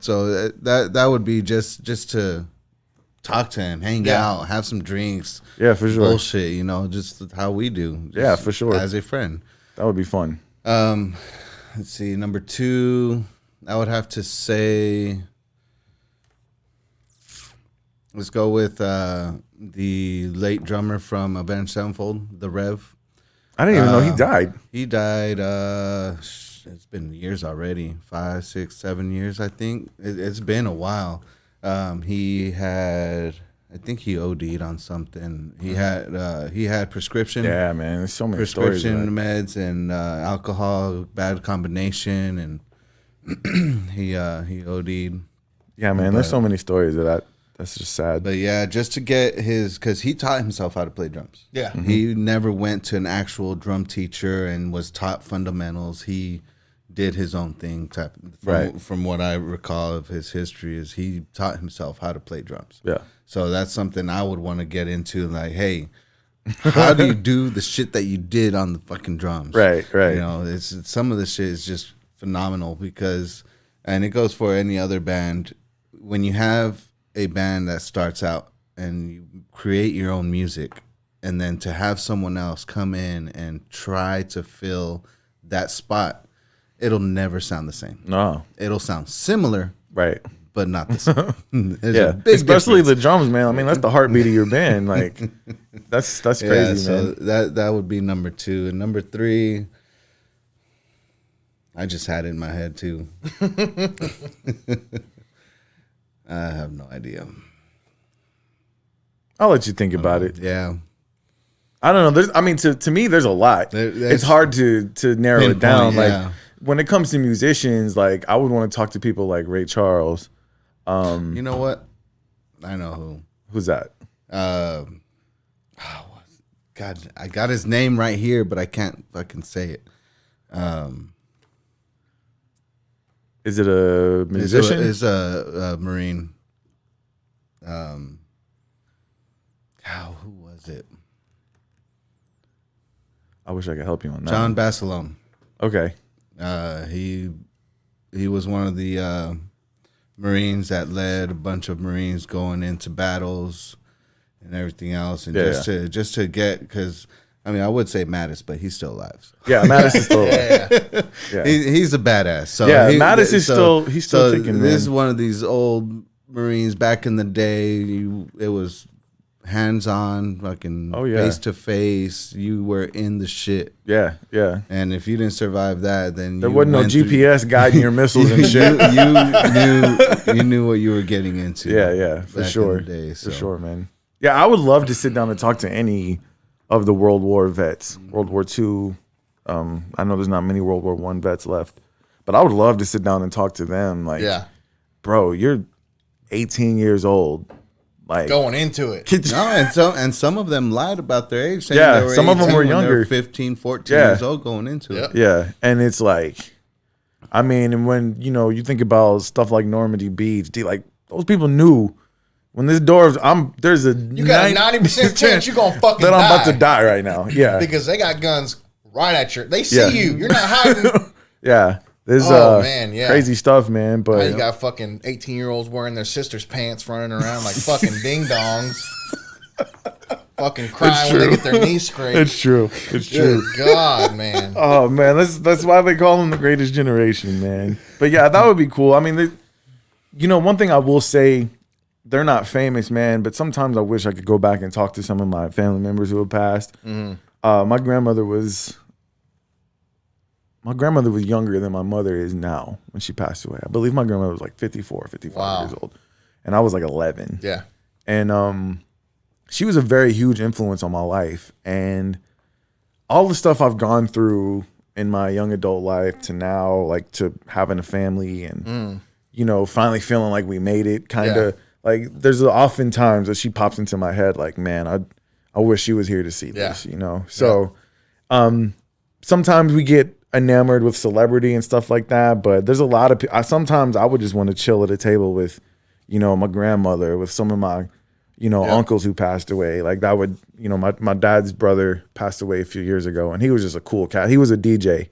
E: so that would be just to talk to him, hang out, have some drinks.
D: Yeah, for sure.
E: Bullshit, just how we do.
D: Yeah, for sure.
E: As a friend.
D: That would be fun.
E: Let's see. Number 2, I would have to say, let's go with the late drummer from Avenged Sevenfold, the Rev.
D: I didn't even know he died.
E: He died. It's been years already, 5, 6, 7 years. I think it's been a while. I think he OD'd on something. He had prescription.
D: Yeah, man. There's so many
E: Prescription
D: stories.
E: meds and alcohol, bad combination, and he OD'd.
D: Yeah, man. There's so many stories of that. That's just sad.
E: But yeah, just to get because he taught himself how to play drums.
A: Yeah.
E: He never went to an actual drum teacher and was taught fundamentals. He did his own thing. From what I recall of his history, is he taught himself how to play drums.
D: Yeah.
E: So that's something I would want to get into. Like, hey, how do you do the shit that you did on the fucking drums?
D: Right.
E: It's some of the shit is just phenomenal and it goes for any other band. When you have a band that starts out and you create your own music, and then to have someone else come in and try to fill that spot, it'll never sound the same.
D: No.
E: It'll sound similar,
D: Right.
E: but not the same. There's
D: Yeah.
E: a big
D: Especially
E: difference.
D: the drums, man. I mean, that's the heartbeat of your band. Like, that's crazy,
E: Yeah, so
D: man.
E: that would be number 2. And number 3, I just had it in my head too. I have no idea.
D: I'll let you think about it.
E: Yeah.
D: I don't know. To me, there's a lot.
E: There's
D: It's hard to narrow it down.
E: pinpoint,
D: Like, when it comes to musicians, like, I would want to talk to people like Ray Charles.
E: You know what? I know who.
D: Who's that?
E: God, I got his name right here, but I can't fucking say it.
D: Is it a musician?
E: Is a Marine. Who was it?
D: I wish I could help you on that.
E: John Basilone.
D: Okay.
E: He was one of the Marines that led a bunch of Marines going into battles and everything else, and just to get, because I mean, I would say Mattis, but he's still alive. So.
D: Yeah, Mattis is still alive.
A: Yeah.
E: He's a badass. So
D: Yeah, Mattis is still kicking,
E: This
D: man.
E: is one of these old Marines back in the day. It was hands-on, fucking face-to-face. You were in the shit.
D: Yeah.
E: And if you didn't survive that, then
D: There wasn't no GPS guiding your missiles and shit.
E: you knew what you were getting into.
D: Yeah, for
E: back
D: sure.
E: in the day, so.
D: For sure, man. Yeah, I would love to sit down and talk to any of the World War vets. World War II. I know there's not many World War I vets left, but I would love to sit down and talk to them. Like, bro, you're 18 years old. Like,
A: Going into it.
E: No, and some of them lied about their age. Saying
D: Yeah,
E: they were
D: some of them
E: 18
D: were
E: when they
D: younger.
E: 15, 14 years old going into it.
D: Yeah, and it's like, I mean, and when you think about stuff like Normandy Beach, like those people knew when this door, there's a
A: You got a 90% chance you're gonna fucking
D: that I'm
A: die.
D: about to die right now. Yeah,
A: Because they got guns right at you. They see you. You're not hiding.
D: yeah. There's
A: man, yeah.
D: crazy stuff, man.
A: Now
D: But
A: you got fucking 18-year-olds wearing their sister's pants running around like fucking ding dongs. fucking crying when they get their knees scraped.
D: It's true. It's true.
A: Good God, man.
D: Oh man, that's why they call them the greatest generation, man. But yeah, that would be cool. I mean, one thing I will say, they're not famous, man. But sometimes I wish I could go back and talk to some of my family members who have passed. My grandmother was younger than my mother is now when she passed away. I believe my grandmother was like 54, 55 years old, and I was like 11.
A: Yeah,
D: and she was a very huge influence on my life, and all the stuff I've gone through in my young adult life to now, like to having a family and, finally feeling like we made it, kind of like there's often times that she pops into my head like, man, I wish she was here to see this, So sometimes we get enamored with celebrity and stuff like that, but there's a lot of people. Sometimes I would just want to chill at a table with, my grandmother, with some of my uncles who passed away. Like that would, my dad's brother passed away a few years ago, and he was just a cool cat. He was a DJ.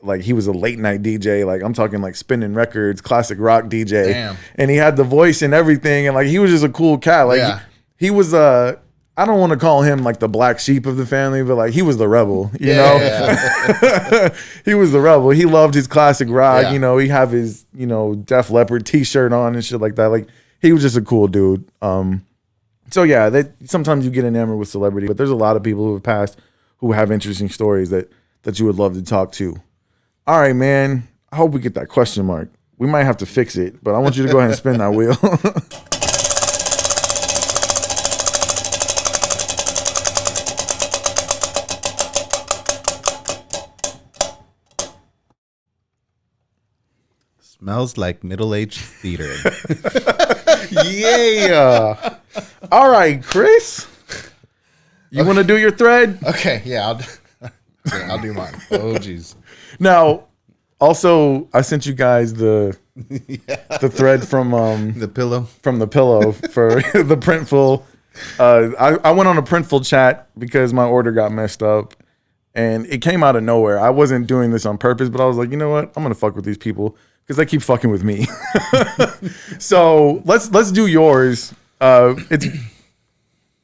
D: Like he was a late night DJ. Like I'm talking like spinning records, classic rock DJ.
A: Damn.
D: And he had the voice and everything. And like, he was just a cool cat. Like he was I don't want to call him like the black sheep of the family, but like he was the rebel, you know? Yeah. He was the rebel. He loved his classic rock. Yeah. He have his, Def Leppard t-shirt on and shit like that. Like he was just a cool dude. So yeah, sometimes you get enamored with celebrity, but there's a lot of people who have passed who have interesting stories that you would love to talk to. All right, man. I hope we get that question mark. We might have to fix it, but I want you to go ahead and spin that wheel.
E: Smells like middle-aged theater.
D: Yeah. All right, Chris. You want to do your thread?
A: Okay, yeah, I'll do mine. Oh, jeez.
D: Now, also, I sent you guys the thread from
E: the pillow
D: for the Printful. I went on a Printful chat because my order got messed up, and it came out of nowhere. I wasn't doing this on purpose, but I was like, you know what? I'm gonna fuck with these people because they keep fucking with me. So let's do yours. I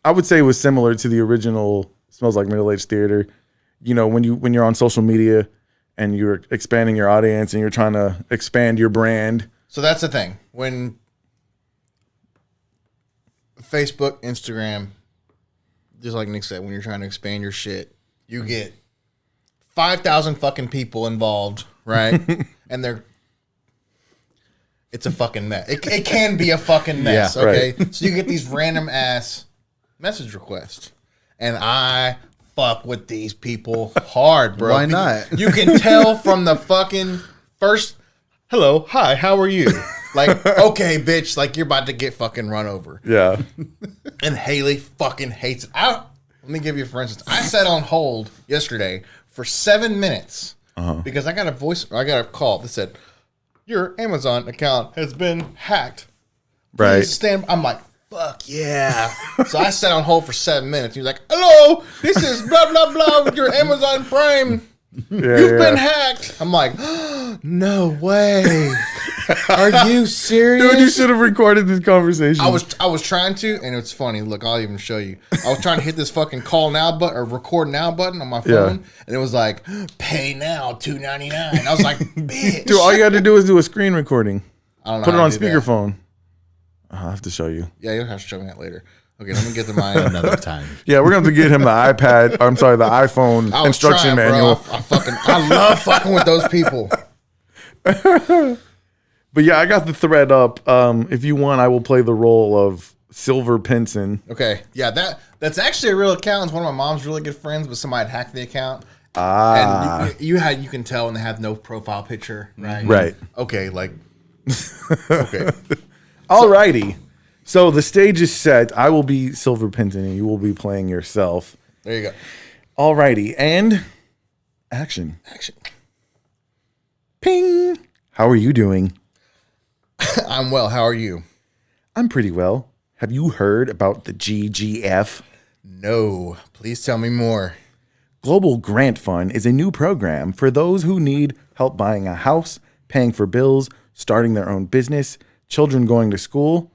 D: would say it was similar to the original Smells Like Middle-Aged Theater. When you're on social media and you're expanding your audience and you're trying to expand your brand.
A: So that's the thing. When Facebook, Instagram, just like Nick said, when you're trying to expand your shit, you get 5,000 fucking people involved, right? And it's a fucking mess. It can be a fucking mess,
D: yeah,
A: okay?
D: Right.
A: So you get these random ass message requests. And I fuck with these people hard, bro.
E: Why not?
A: You can tell from the fucking first, hello, hi, how are you? Like, okay, bitch, like you're about to get fucking run over.
D: Yeah.
A: And Haley fucking hates it. Let me give you for instance. I sat on hold yesterday for 7 minutes because I got a call that said, your Amazon account has been hacked.
D: Right.
A: I'm like, fuck yeah. So I sat on hold for 7 minutes. He was like, hello, this is blah, blah, blah with your Amazon Prime. You've been hacked. I'm like, no way. Are you serious?
D: Dude, you should have recorded this conversation.
A: I was trying to, and it's funny. Look, I'll even show you. I was trying to hit this fucking call now button or record now button on my phone, and it was like, pay now, $2.99. I was like, bitch.
D: Dude, all you had to do is do a screen recording.
A: I don't know.
D: Put it
A: how
D: on
A: to do that.
D: speakerphone. I'll have to show you.
A: Yeah, you'll have to show me that later. Okay, let me get to mine
E: another time.
D: Yeah, we're going to get him the iPad. I'm sorry, the iPhone instruction manual.
A: Bro. I love fucking with those people.
D: But yeah, I got the thread up. If you want, I will play the role of Silver Pinson.
A: Okay, yeah, that's actually a real account. It's one of my mom's really good friends, but somebody had hacked the account. And you can tell when they have no profile picture, right?
D: Right.
A: Okay, like, okay.
D: Alrighty. So the stage is set. I will be Silver Pinson and you will be playing yourself.
A: There you go.
D: Alrighty. And action. Ping. How are you doing?
A: I'm well. How are you?
D: I'm pretty well. Have you heard about the GGF?
A: No. Please tell me more.
D: Global Grant Fund is a new program for those who need help buying a house, paying for bills, starting their own business, children going to school.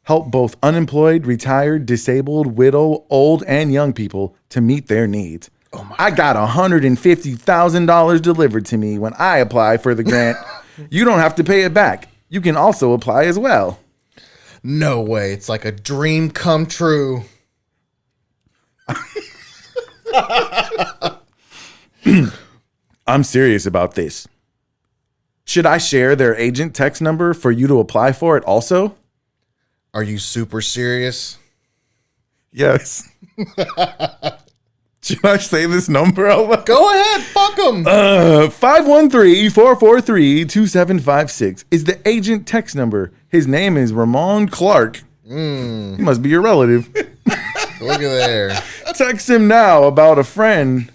D: help both unemployed, retired, disabled, widow, old, and young people to meet their needs. I got $150,000 delivered to me when I apply for the grant. You don't have to pay it back. You can also apply as well.
A: No way. It's like a dream come true.
D: I'm serious about this. Should I share their agent text number for you to apply for it also?
A: Are you super serious?
D: Yes. Should I say this number out loud?
A: Go ahead. Fuck them.
D: 513-443-2756 is the agent text number. His name is Ramon Clark. He must be your relative.
A: Look at there.
D: Text him now about a friend.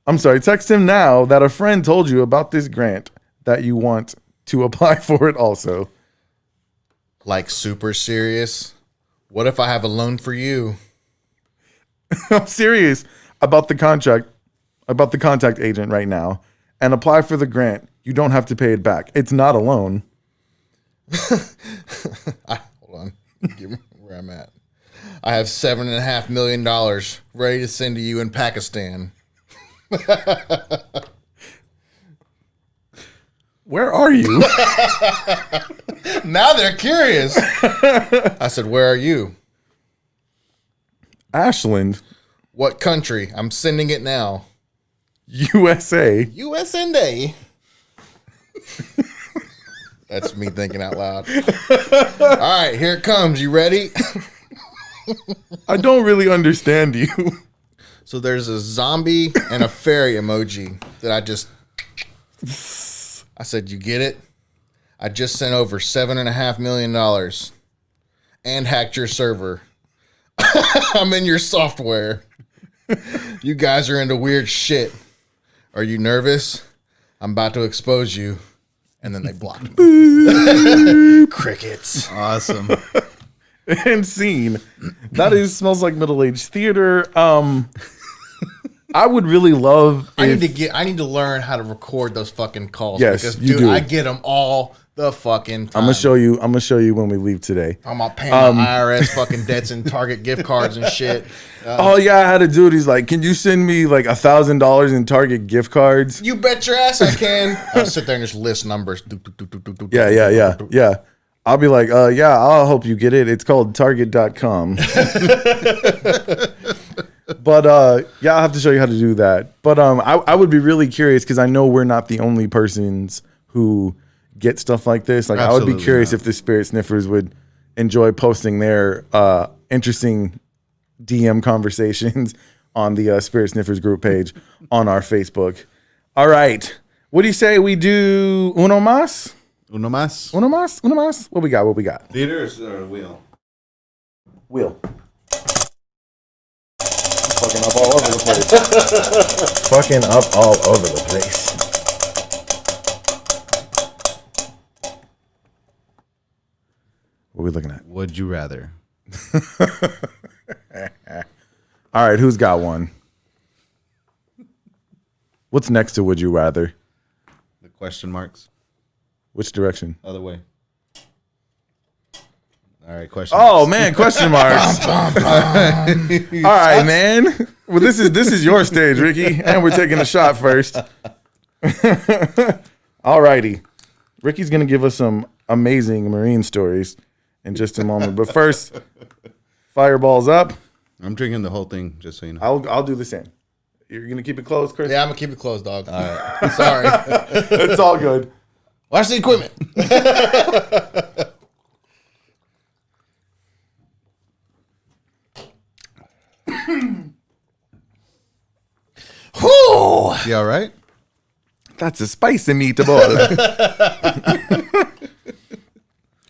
D: Text him now that a friend told you about this grant that you want to apply for it also.
A: Like super serious? What if I have a loan for you?
D: I'm serious about the contact agent right now and apply for the grant. You don't have to pay it back. It's not a loan.
A: Hold on. Give me where I'm at. I have $7.5 million ready to send to you in Pakistan.
D: Where are you?
A: Now they're curious. I said, where are you?
D: Ashland,
A: What country? I'm sending it now.
D: USA.
A: USA. That's me thinking out loud. All right, here it comes. You ready?
D: I don't really understand you.
A: So there's a zombie and a fairy emoji that I said, you get it? I just sent over $7.5 million and hacked your server. I'm in your software. You guys are into weird shit. Are you nervous? I'm about to expose you. And then they blocked me. Crickets.
E: Awesome.
D: And scene. That smells like middle-aged theater. I would really love.
A: I need to learn how to record those fucking calls.
D: Yes,
A: because,
D: you
A: dude,
D: do.
A: I get them all the fucking time.
D: I'm gonna show you when we leave today.
A: I'm not paying my IRS fucking debts and Target gift cards and shit.
D: Oh yeah, I had a dude. He's like, "Can you send me like $1,000 in Target gift cards?"
A: You bet your ass I can. I'll sit there and just list numbers.
D: Yeah. I'll be like, yeah, I'll help you get it. It's called Target.com. But yeah, I'll have to show you how to do that. But I would be really curious because I know we're not the only persons who get stuff like this. Like, I would be
E: Absolutely
D: curious
E: not.
D: if the Spirit Sniffers would enjoy posting their interesting DM conversations on the Spirit Sniffers group page on our Facebook. All right. What do you say we do uno más?
E: Uno más.
D: Uno más? Uno más? What we got?
E: Theaters or wheel?
D: Wheel. Fucking up all over the place. Fucking up all over the place. What are we looking at?
E: Would you rather?
D: All right, who's got one? What's next to would you rather?
E: The question marks.
D: Which direction?
E: Other way. All right, question
D: Oh
E: marks.
D: man, question marks. All right, man. Well, this is your stage, Ricky, and we're taking a shot first. All righty. Ricky's gonna give us some amazing marine stories in just a moment. But first, fireballs up.
E: I'm drinking the whole thing, just so you know.
D: I'll do the same. You're gonna keep it closed, Chris?
A: Yeah, I'm going to keep it closed, dog. All right. Sorry.
D: It's all good.
A: Watch the equipment. Whew.
E: You all right?
D: That's a spicy meatball.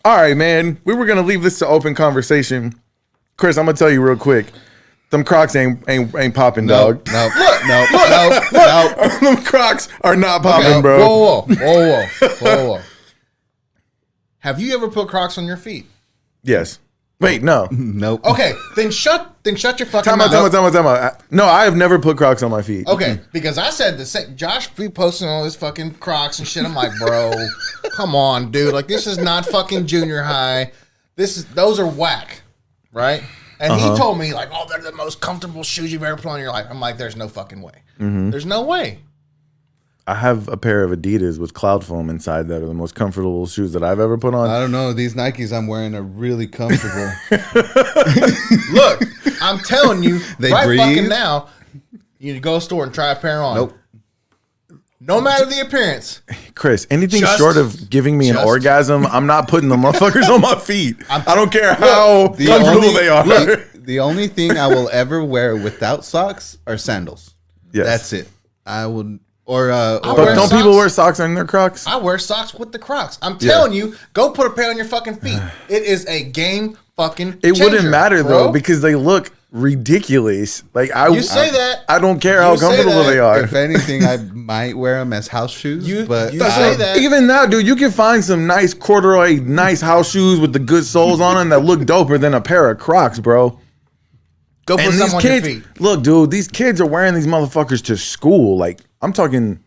D: All right, man. We were gonna leave this to open conversation. Chris, I'm gonna tell you real quick. Them Crocs ain't popping, dog.
A: No.
D: Them Crocs are not popping, bro.
A: Whoa. Have you ever put Crocs on your feet?
D: Yes. Wait, no.
E: Nope.
A: Okay, then shut your fucking
D: Time
A: mouth.
D: out. No, I have never put Crocs on my feet.
A: Okay, because I said the same. Josh be posting all his fucking Crocs and shit. I'm like, bro, come on, dude. Like, this is not fucking junior high. those are whack, right? And he told me like, oh, they're the most comfortable shoes you've ever put on in your life. I'm like, there's no fucking way. There's no way.
D: I have a pair of Adidas with cloud foam inside that are the most comfortable shoes that I've ever put on.
E: I don't know. These Nikes I'm wearing are really comfortable.
A: Look, I'm telling you,
E: They
A: right
E: breathe.
A: fucking now, you need to go to the store and try a pair on.
E: Nope.
A: No matter the appearance.
D: Chris, anything
A: Just-
D: short of giving me an
A: just-
D: orgasm, I'm not putting the motherfuckers on my feet. I don't care how comfortable they are.
E: Look, the only thing I will ever wear without socks are sandals.
D: Yes.
E: That's it. I would or
D: But
A: wear
D: don't
A: socks.
D: people wear socks on their Crocs?
A: I wear socks with the Crocs. I'm telling you, go put a pair on your fucking feet. It is a game fucking
D: It
A: changer,
D: wouldn't matter
A: bro.
D: though because they look ridiculous. Like
A: You say that.
D: I don't care how
A: You say
D: comfortable
A: that.
D: they are.
E: if anything, I might wear them as house shoes. But
A: you say that.
D: Even now, dude, you can find some nice corduroy, nice house shoes with the good soles on them that look doper than a pair of Crocs, bro.
A: Go put
D: And
A: some
D: these
A: on
D: kids,
A: your feet.
D: look, dude, these kids are wearing these motherfuckers to school. Like, I'm talking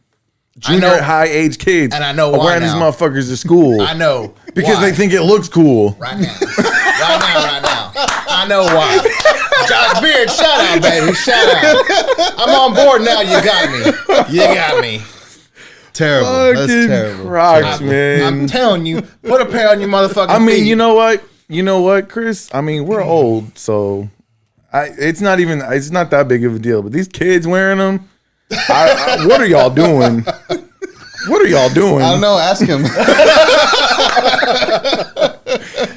A: I know.
D: junior high age kids.
A: And I know
D: are
A: why
D: wearing
A: now.
D: these motherfuckers to school.
A: I know.
D: Because
A: why.
D: they think it looks cool.
A: Right now. Right now. I know why. Josh Beard, shout out, baby. Shout out. I'm on board now. You got me. You got me.
E: terrible. That's
D: Fucking
E: terrible.
D: Crocs, man.
A: I'm telling you, put a pair on your motherfucking
D: I mean,
A: feet.
D: you know what? You know what, Chris? I mean, we're old, so it's not that big of a deal. But these kids wearing them, what are y'all doing? What are y'all doing?
E: I don't know. Ask him.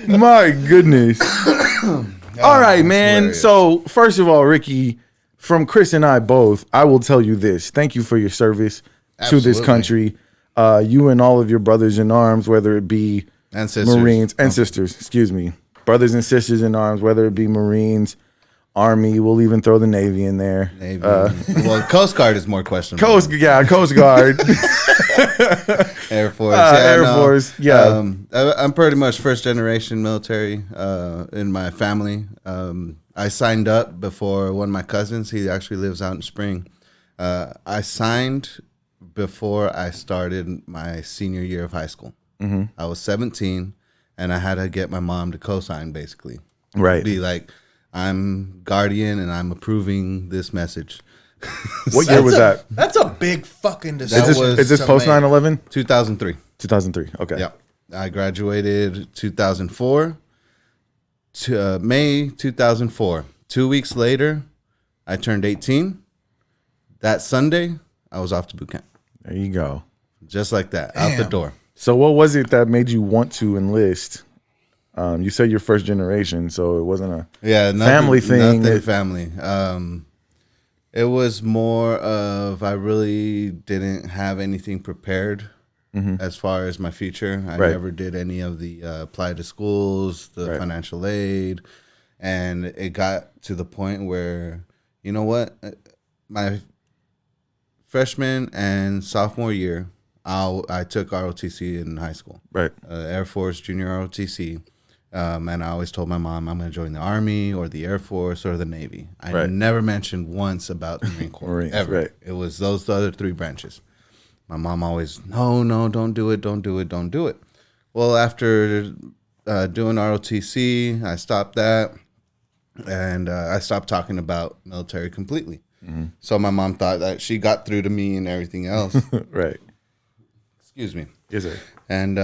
D: My goodness. All right, man.
E: hilarious.
D: So, first of all, Ricky, from Chris and I both, I will tell you this. Thank you for your service to this
E: Absolutely.
D: country. You and all of your brothers in arms, whether it be
E: And sisters.
D: Marines and sisters, excuse me. Brothers and sisters in arms, whether it be Marines, Army, we'll even throw the Navy in there.
E: Navy. Well, Coast Guard is more questionable.
D: Coast Guard.
E: Air Force.
D: Air Force, yeah.
E: I'm pretty much first generation military in my family. I signed up before one of my cousins. He actually lives out in Spring. I signed before I started my senior year of high school.
D: Mm-hmm.
E: I was 17, and I had to get my mom to co-sign, basically.
D: Right.
E: Be like, I'm guardian, and I'm approving this message.
D: What year was that?
A: That's a big fucking
E: That
A: decision.
E: was-
D: Is this post 9/11?
E: 2003.
D: 2003. Okay.
E: Yeah. I graduated 2004 to May 2004. 2 weeks later, I turned 18. That Sunday, I was off to boot camp.
D: There you go.
E: Just like that, out the
A: Damn.
E: door.
D: So what was it that made you want to enlist? You said you're first generation, so it wasn't a
E: Yeah, nothing,
D: family thing.
E: Nothing family. It was more of I really didn't have anything prepared as far as my future. I
D: Right.
E: never did any of the apply to schools, the
D: Right.
E: financial aid, and it got to the point where, you know what, my freshman and sophomore year, I took ROTC in high school.
D: Right.
E: Air Force Junior ROTC. And I always told my mom I'm going to join the Army or the Air Force or the Navy. I
D: Right.
E: never mentioned once about the Marine Corps.
D: Marines,
E: ever.
D: right.
E: It was those other three branches. My mom always, no, don't do it, don't do it, don't do it. Well, after doing ROTC, I stopped that, and I stopped talking about military completely. So my mom thought that she got through to me and everything else.
D: Right.
E: Excuse me.
D: Yes, sir.
E: And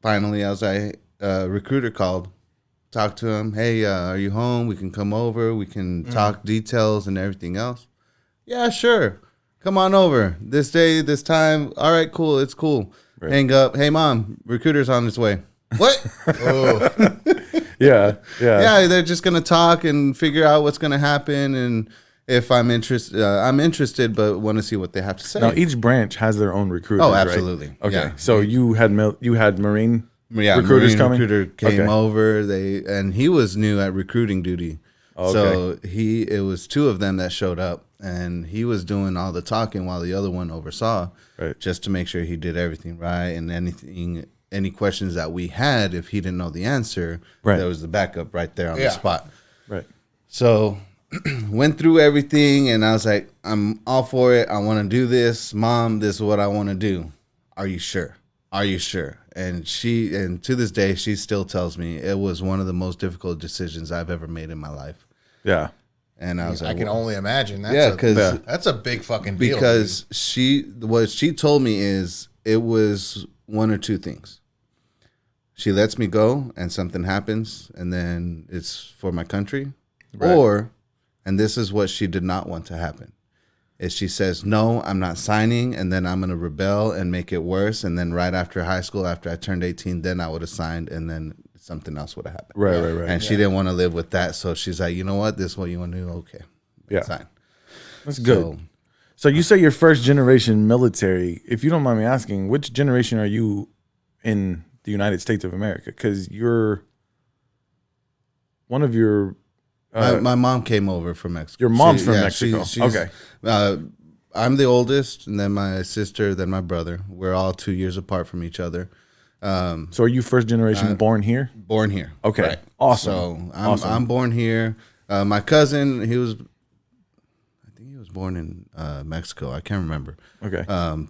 E: finally, as a recruiter called, talked to him. Hey, are you home? We can come over. We can talk details and everything else. Yeah, sure. Come on over. This day, this time. All right, cool. It's cool.
D: Right.
E: Hang up. Hey, mom, recruiter's on his way. What?
D: Yeah.
E: Yeah, they're just gonna talk and figure out what's gonna happen, and if I'm interested, but want to see what they have to say.
D: Now each branch has their own recruiter.
E: Oh, absolutely.
D: Right? Okay.
E: Yeah.
D: So you had Marine
E: Yeah,
D: recruiters
E: Marine
D: coming?
E: recruiter came
D: Okay.
E: over. And he was new at recruiting duty. So it was two of them that showed up, and he was doing all the talking while the other one oversaw,
D: Right.
E: just to make sure he did everything right, and any questions that we had, if he didn't know the answer,
D: Right.
E: there was the backup right there on
A: Yeah.
E: the spot.
D: Right.
E: So went through everything, and I was like, I'm all for it. I want to do this. Mom, this is what I want to do. Are you sure? are you sure? And to this day, she still tells me it was one of the most difficult decisions I've ever made in my life.
D: Yeah.
E: And I was
A: I
E: like,
A: can only imagine. That's a big fucking deal.
E: Because what she told me is it was one or two things. She lets me go and something happens and then it's for my country. Right. And this is what she did not want to happen, is she says, no, I'm not signing, and then I'm going to rebel and make it worse. And then right after high school, after I turned 18, then I would have signed, and then something else would have happened.
D: Right.
E: And she didn't want to live with that. So she's like, you know what? This is what you want to do? Okay.
D: Yeah.
E: Sign.
D: That's good. So you say you're first generation military. If you don't mind me asking, which generation are you in the United States of America? Because you're one of your...
E: my mom came over from Mexico.
D: Your mom's from Mexico. Okay.
E: I'm the oldest, and then my sister, then my brother. We're all 2 years apart from each other.
D: So are you first generation born here?
E: Born here.
D: Okay.
E: Right.
D: Awesome.
E: So I'm born here. My cousin, I think he was born in Mexico. I can't remember.
D: Okay.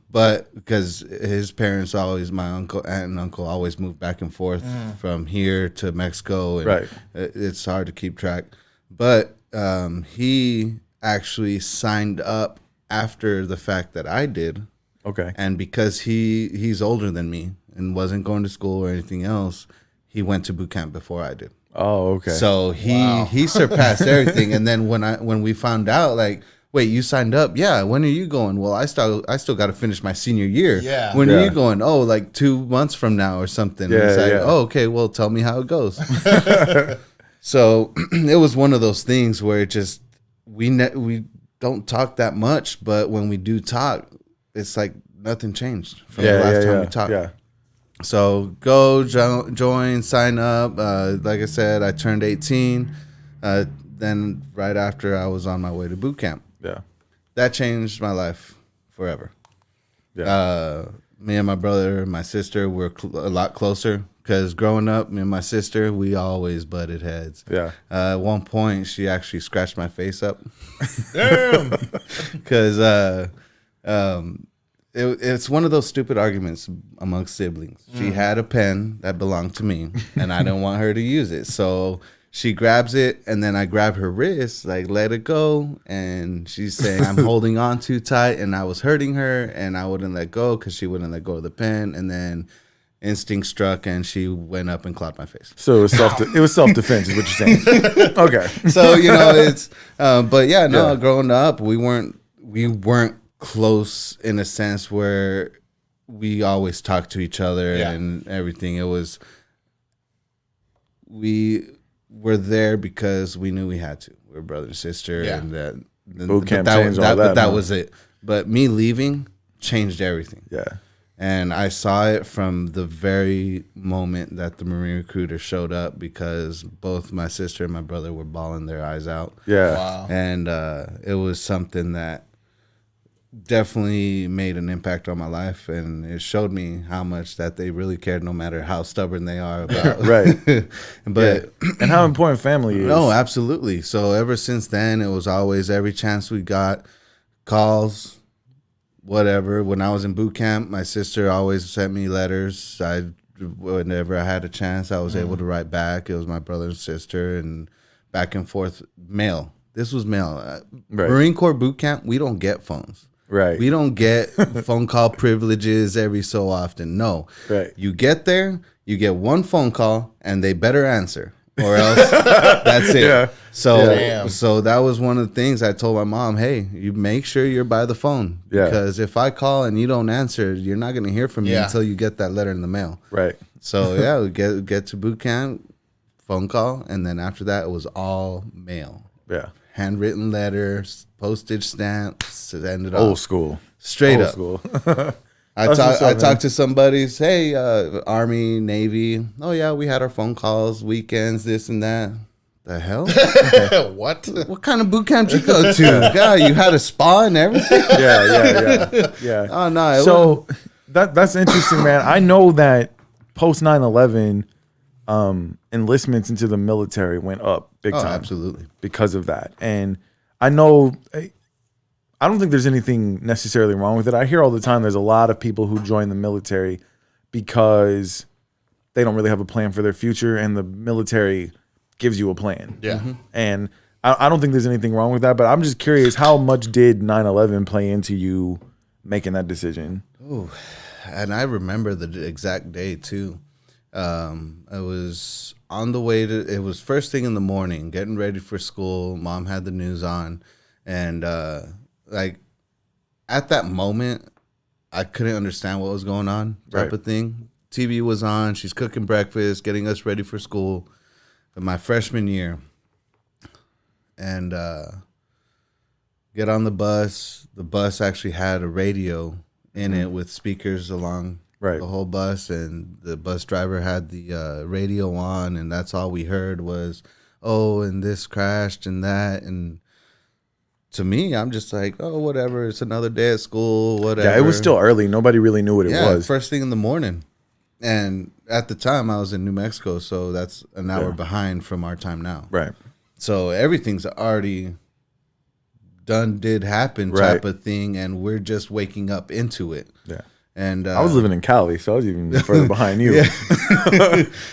E: But because his parents aunt and uncle always moved back and forth from here to Mexico. And
D: right.
E: It's hard to keep track. But he actually signed up after the fact that I did.
D: Okay.
E: And because he's older than me and wasn't going to school or anything else, he went to boot camp before I did.
D: Oh, okay.
E: So he surpassed everything. And then when we found out, like, wait, you signed up? Yeah. When are you going? Well, I still got to finish my senior year.
A: Yeah.
E: When are you going? Oh, like 2 months from now or something.
D: Yeah,
E: it's like, oh, okay. Well, tell me how it goes. So it was one of those things where it just we don't talk that much, but when we do talk, it's like nothing changed from the last time we talked.
D: Yeah.
E: So go join, sign up. Like I said, I turned 18. Then right after, I was on my way to boot camp.
D: Yeah.
E: That changed my life forever.
D: Yeah.
E: Me and my brother and my sister were a lot closer because growing up, me and my sister, we always butted heads.
D: Yeah.
E: At one point, she actually scratched my face up.
A: Damn.
E: Because it's one of those stupid arguments amongst siblings. She had a pen that belonged to me, and I didn't want her to use it. So she grabs it, and then I grab her wrist, like, let it go. And she's saying, I'm holding on too tight, and I was hurting her, and I wouldn't let go because she wouldn't let go of the pen. And then instinct struck, and she went up and clapped my face.
D: So it was self-defense is what you're saying. Okay.
E: So, it's, but yeah, no, growing up, we weren't close in a sense where we always talked to each other and everything. It was, we were there because we knew we had to. We were brother and sister, and
D: boot camp changed all that.
E: But that was it. But me leaving changed everything.
D: Yeah.
E: And I saw it from the very moment that the Marine recruiter showed up, because both my sister and my brother were bawling their eyes out.
D: Yeah.
A: Wow.
E: And it was something that definitely made an impact on my life, and it showed me how much that they really cared, no matter how stubborn they are about.
D: Right.
E: But
D: and how important family is.
E: no, absolutely. So ever since then, it was always, every chance we got, calls, whatever. When I was in boot camp, my sister always sent me letters. Whenever I had a chance, I was able to write back. It was my brother and sister, and back and forth. Mail. This was mail.
D: Right.
E: Marine Corps boot camp, we don't get phones.
D: Right.
E: We don't get phone call privileges every so often. No.
D: Right.
E: You get there, you get one phone call, and they better answer, or else that's it.
D: Yeah.
E: So that was one of the things I told my mom. Hey, you make sure you're by the phone, because if I call and you don't answer, you're not going to hear from me until you get that letter in the mail.
D: Right.
E: So we get to boot camp, phone call, and then after that, it was all mail.
D: Yeah.
E: Handwritten letters, postage stamps, it ended
D: Old
E: up
D: school.
E: straight
D: Old
E: up.
D: school.
E: I talked to somebody, hey, Army, Navy. Oh yeah, we had our phone calls, weekends, this and that. The hell?
A: What?
E: What kind of boot camp did you go to? Yeah, you had a spa and everything.
D: Yeah.
E: Oh no.
D: So that's interesting, man. I know that post 9/11, enlistments into the military went up big time.
E: Absolutely.
D: Because of that. And I know, I don't think there's anything necessarily wrong with it. I hear all the time there's a lot of people who join the military because they don't really have a plan for their future, and the military gives you a plan.
A: Yeah.
D: And I don't think there's anything wrong with that, but I'm just curious, how much did 9/11 play into you making that decision?
E: Ooh, and I remember the exact day too. I was on the way to. It was first thing in the morning, getting ready for school. Mom had the news on, and like at that moment, I couldn't understand what was going on, type of thing. TV was on. She's cooking breakfast, getting us ready for school. In my freshman year, and get on the bus. The bus actually had a radio in it with speakers along the whole bus, and the bus driver had the radio on, and that's all we heard was, oh, and this crashed and that. And to me, I'm just like, oh, whatever, it's another day at school, whatever.
D: Yeah, it was still early. Nobody really knew what it was.
E: First thing in the morning. And at the time, I was in New Mexico, so that's an hour behind from our time now.
D: Right.
E: So everything's already done, did happen type of thing, and we're just waking up into it.
D: Yeah.
E: And
D: I was living in Cali, so I was even further behind you.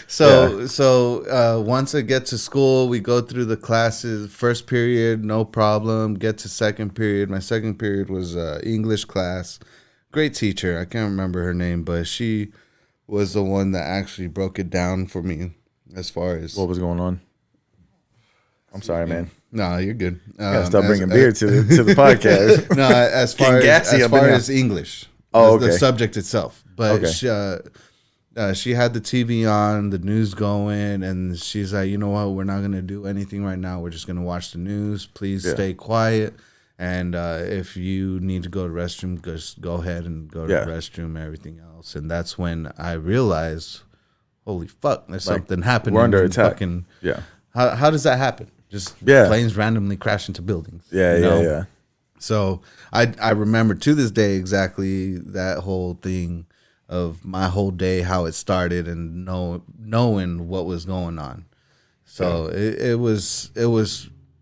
E: So once I get to school, we go through the classes. First period, no problem. Get to second period. My second period was English class. Great teacher. I can't remember her name, but she was the one that actually broke it down for me as far as
D: What was going on? I'm sorry, man.
E: No, you're good.
D: Gotta stop bringing beer to the podcast.
E: No, as far as English.
D: Oh, okay.
E: The subject itself. But
D: Okay.
E: she had the TV on, the news going, and she's like, you know what? We're not going to do anything right now. We're just going to watch the news. Please stay quiet. And if you need to go to the restroom, just go ahead and go to the restroom and everything else. And that's when I realized, holy fuck, there's something happening.
D: We're under attack.
E: How does that happen? Just planes randomly crash into buildings.
D: Yeah.
E: So I remember to this day exactly that whole thing of my whole day, how it started, and knowing what was going on. So it was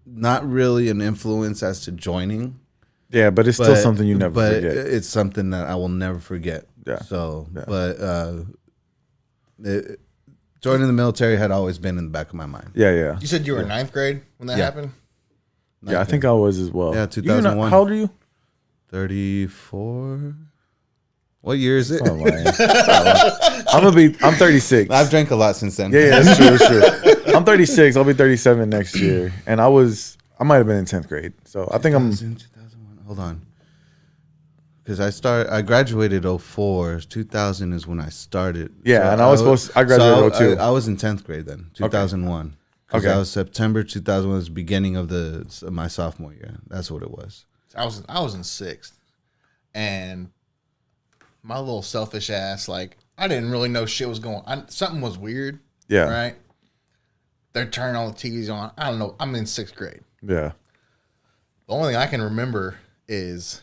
E: not really an influence as to joining.
D: Yeah, but it's still something you never forget.
E: But it's something that I will never forget.
D: Yeah.
E: So, joining the military had always been in the back of my mind.
D: Yeah.
A: You said you were in ninth grade when that happened?
D: Yeah, I think I was as well.
E: Yeah, 2001.
D: How old are you?
E: 34. What year is it?
D: I'm 36.
E: I've drank a lot since then.
D: Yeah, that's true. I'm 36. I'll be 37 next year. And I might have been in 10th grade. So I think I'm in
E: 2001. Hold on. Because I graduated 04. 2000 is when I started.
D: Yeah,
E: so
D: and I graduated 02.
E: I was in 10th grade then, 2001. Okay. That was September 2000 was the beginning of my sophomore year. That's what it was.
A: I was in sixth. And my little selfish ass, like, I didn't really know shit was going on. Something was weird.
D: Yeah.
A: Right? They're turning all the TVs on. I don't know. I'm in sixth grade.
D: Yeah.
A: The only thing I can remember is,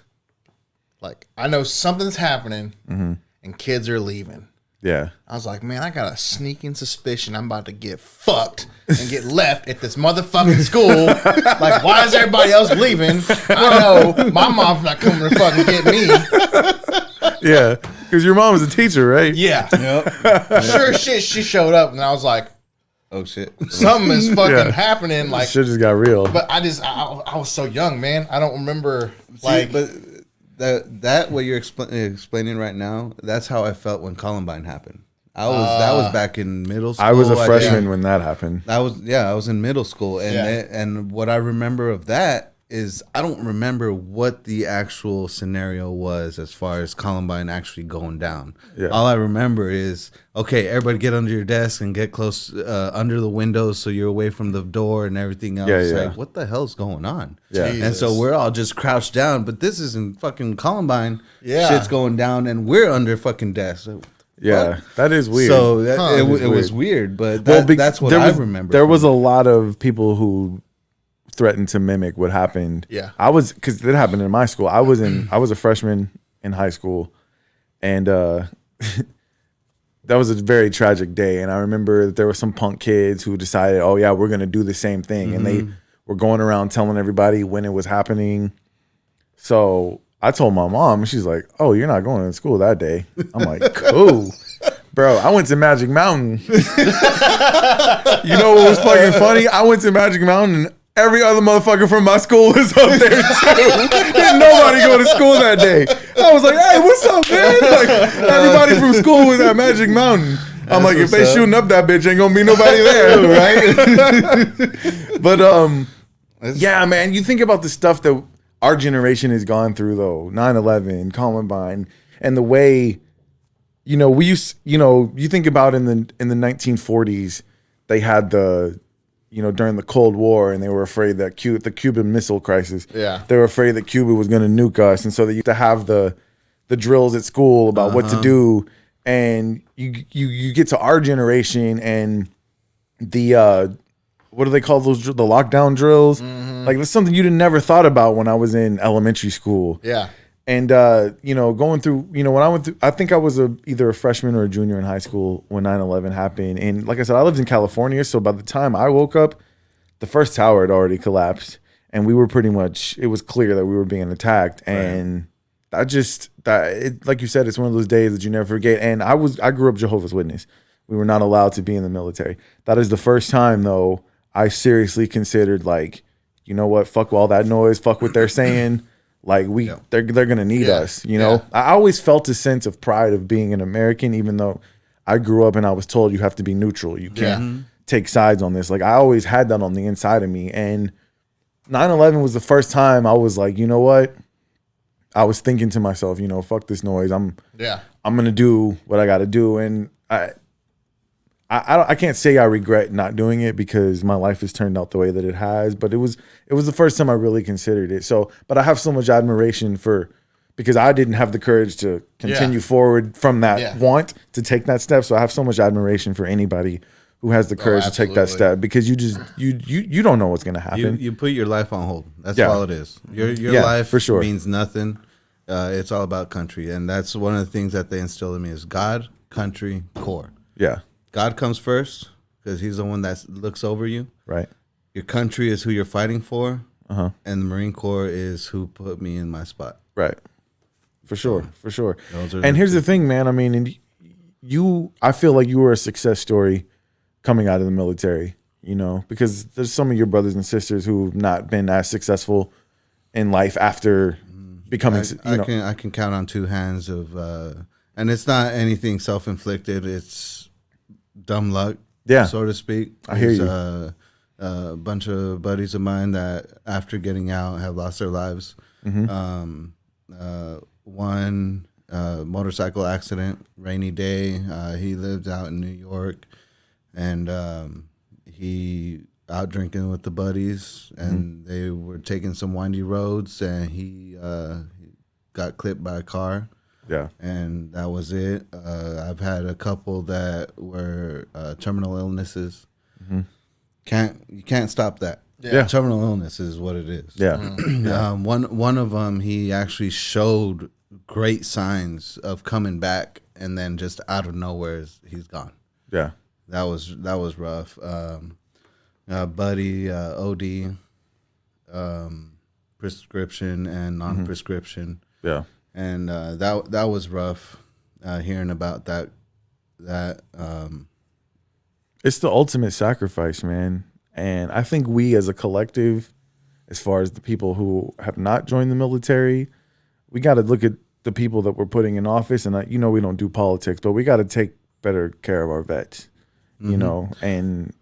A: like, I know something's happening and kids are leaving.
D: Yeah.
A: I was like, man, I got a sneaking suspicion I'm about to get fucked and get left at this motherfucking school. Like, why is everybody else leaving? I know my mom's not coming to fucking get me.
D: Yeah. Because your mom was a teacher, right?
A: Yeah. Yep. Sure shit, she showed up and I was like,
E: oh shit,
A: something is fucking happening. Like,
D: shit just got real.
A: But I was so young, man. I don't remember. Like,
E: but that what you're explaining right now, that's how I felt when Columbine happened. That was back in middle school.
D: I was a freshman when that happened.
E: I was in middle school, and and what I remember of that is I don't remember what the actual scenario was as far as Columbine actually going down. Yeah. All I remember is, okay, everybody get under your desk and get close under the windows so you're away from the door and everything else. Like, what the hell's going on?
D: Yeah.
E: Jesus. And so we're all just crouched down, but this isn't fucking Columbine. Yeah. Shit's going down and we're under fucking desks.
D: Yeah, that is weird.
E: So it was weird, but that's what I remember.
D: There was a lot of people who threatened to mimic what happened.
A: Yeah,
D: because it happened in my school. I was a freshman in high school, and that was a very tragic day. And I remember that there were some punk kids who decided, oh yeah, we're gonna do the same thing, and they were going around telling everybody when it was happening. So I told my mom, and she's like, "Oh, you're not going to school that day." I'm like, "Cool." Bro, I went to Magic Mountain. You know what was fucking funny? I went to Magic Mountain and every other motherfucker from my school was up there too. Didn't nobody go to school that day. I was like, hey, what's up, man? Like, everybody from school was at Magic Mountain. I'm like, if they shooting up that bitch, ain't gonna be nobody there, right? But yeah, man, you think about the stuff that our generation has gone through, though. 9/11, Columbine, and the way, you know, we used, you know, you think about in the 1940s, they had the, you know, during the Cold War, and they were afraid that the Cuban Missile Crisis. Yeah, they were afraid that Cuba was going to nuke us, and so they used to have the drills at school about what to do. And you get to our generation and the what do they call those, the lockdown drills? Like, that's something you'd never thought about when I was in elementary school.
A: Yeah.
D: And you know, going through, you know, when I went through, I think I was either a freshman or a junior in high school when 9/11 happened. And like I said, I lived in California, so by the time I woke up, the first tower had already collapsed, and we were pretty much, it was clear that we were being attacked. And like you said, it's one of those days that you never forget. And I grew up Jehovah's Witness. We were not allowed to be in the military. That is the first time, though, I seriously considered, like, you know what, fuck all that noise, fuck what they're saying. Like, they're gonna need us, you know. I always felt a sense of pride of being an American, even though I grew up and I was told you have to be neutral. You can't take sides on this. Like, I always had that on the inside of me. And 9/11 was the first time I was like, you know what? I was thinking to myself, you know, fuck this noise. I'm gonna do what I got to do, and I can't say I regret not doing it because my life has turned out the way that it has. But it was the first time I really considered it. So, but I have so much admiration because I didn't have the courage to continue forward from that want to take that step. So I have so much admiration for anybody who has the courage to take that step, because you just you don't know what's gonna happen.
E: You put your life on hold. That's all it is. Your life
D: for sure
E: means nothing. It's all about country, and that's one of the things that they instill in me is God, country, core.
D: Yeah,
E: God comes first because He's the one that looks over you.
D: Right.
E: Your country is who you're fighting for, and the Marine Corps is who put me in my spot.
D: Right. For sure. And here's the thing, man. I mean, I feel like you were a success story coming out of the military, you know, because there's some of your brothers and sisters who've not been as successful in life after becoming.
E: I can count on two hands of, and it's not anything self-inflicted. It's dumb luck, so to speak.
D: I hear you.
E: A bunch of buddies of mine that after getting out have lost their lives. One motorcycle accident, rainy day. He lived out in New York. And he out drinking with the buddies, and they were taking some windy roads, and he got clipped by a car.
D: Yeah,
E: and that was it. I've had a couple that were terminal illnesses. You can't stop that. Terminal illness is what it is. One of them, he actually showed great signs of coming back, and then just out of nowhere, he's gone.
D: Yeah.
E: That was rough. Buddy, OD, prescription and non-prescription.
D: Yeah,
E: and that was rough. Hearing about that.
D: It's the ultimate sacrifice, man. And I think we, as a collective, as far as the people who have not joined the military, we got to look at the people that we're putting in office. And you know, we don't do politics, but we got to take better care of our vets. You know, and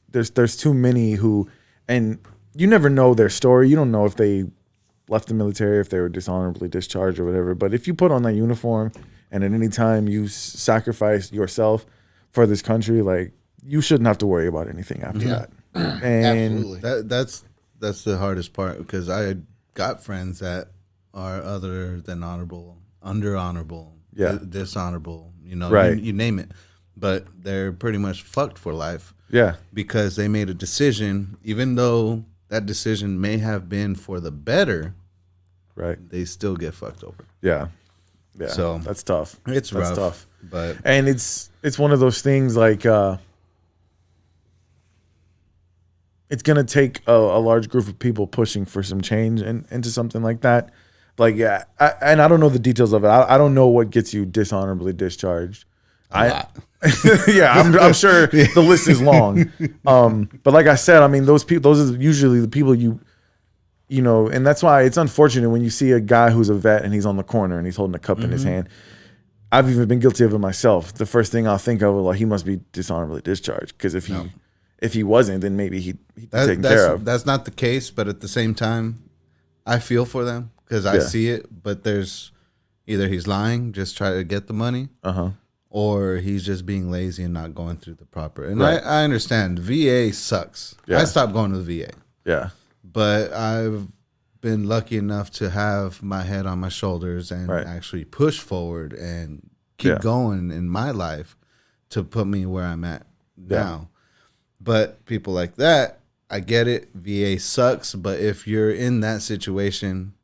D: there's too many who, and you never know their story. You don't know if they left the military, if they were dishonorably discharged or whatever. But if you put on that uniform and at any time you sacrifice yourself for this country, like, you shouldn't have to worry about anything after that. And
E: absolutely. That's the hardest part, because I got friends that are other than honorable, under honorable, dishonorable, you know,
D: right.
E: You name it. But they're pretty much fucked for life.
D: Yeah.
E: Because they made a decision, even though that decision may have been for the better,
D: right?
E: They still get fucked over.
D: Yeah. Yeah. So that's tough.
E: That's rough. Tough.
D: And it's one of those things, like it's gonna take a large group of people pushing for some change into something like that. Like, I don't know the details of it. I don't know what gets you dishonorably discharged. Yeah, I'm sure the list is long. But like I said, I mean, those are usually the people you know, and that's why it's unfortunate when you see a guy who's a vet and he's on the corner and he's holding a cup in his hand. I've even been guilty of it myself. The first thing I'll think of is like, he must be dishonorably discharged, because if he wasn't, then maybe he'd be taken care of.
E: That's not the case, but at the same time, I feel for them because I see it. But there's either he's lying, just try to get the money, or he's just being lazy and not going through the proper. And I understand VA sucks. Yeah. I stopped going to the VA.
D: Yeah,
E: but I've been lucky enough to have my head on my shoulders and actually push forward and keep going in my life to put me where I'm at now. But people like that, I get it. VA sucks. But if you're in that situation,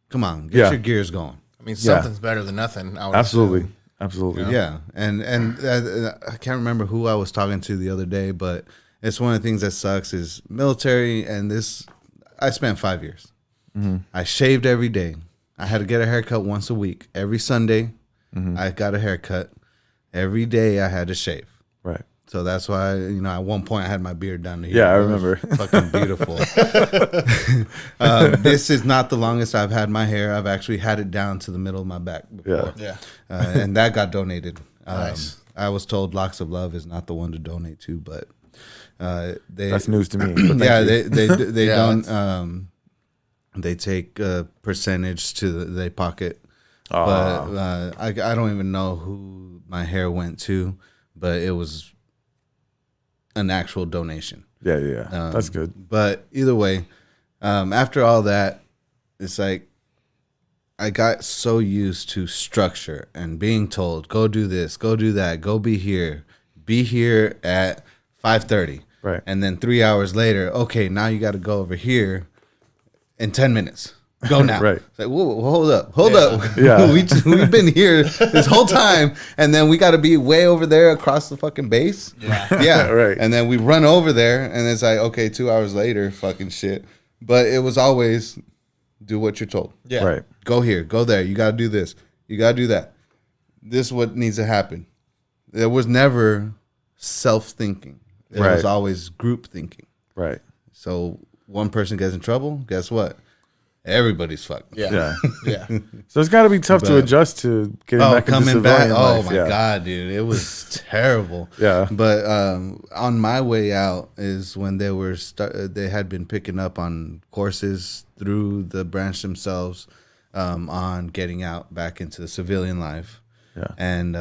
E: come on, get your gears going.
A: I mean, something's better than nothing. I would
D: absolutely.
A: assume.
E: Yeah. And I can't remember who I was talking to the other day, but it's one of the things that sucks is military. And this, I spent 5 years. I shaved every day. I had to get a haircut once a week. Every Sunday, I got a haircut. Every day I had to shave.
D: Right.
E: So that's why, you know, at one point I had my beard down to here.
D: Yeah, I remember.
E: Fucking beautiful. This is not the longest I've had my hair. I've actually had it down to the middle of my back before.
A: Yeah.
E: And that got donated.
A: Nice.
E: I was told Locks of Love is not the one to donate to, but
D: that's news to me.
E: They don't. They take a percentage to their pocket. But I don't even know who my hair went to, but it was an actual donation.
D: Yeah. That's good.
E: But either way, after all that, it's like I got so used to structure and being told, go do this, go do that, go be here at 5:30.
D: Right.
E: And then 3 hours later, okay, now you got to go over here in 10 minutes. Go now.
D: Right.
E: It's like, whoa, hold up.
D: Yeah.
E: We've been here this whole time, and then we got to be way over there across the fucking base. Yeah.
D: Right.
E: And then we run over there, and it's like, okay, 2 hours later, fucking shit. But it was always do what you're told.
A: Yeah.
D: Right.
E: Go here, go there. You got to do this. You got to do that. This is what needs to happen. There was never self-thinking. It was always group thinking.
D: Right.
E: So one person gets in trouble, guess what? Everybody's fucked.
A: Yeah.
D: So it's got to be tough to adjust to getting back into civilian life.
E: Oh my God, dude, it was terrible.
D: Yeah.
E: But on my way out is when they were they had been picking up on courses through the branch themselves on getting out back into the civilian life.
D: Yeah.
E: And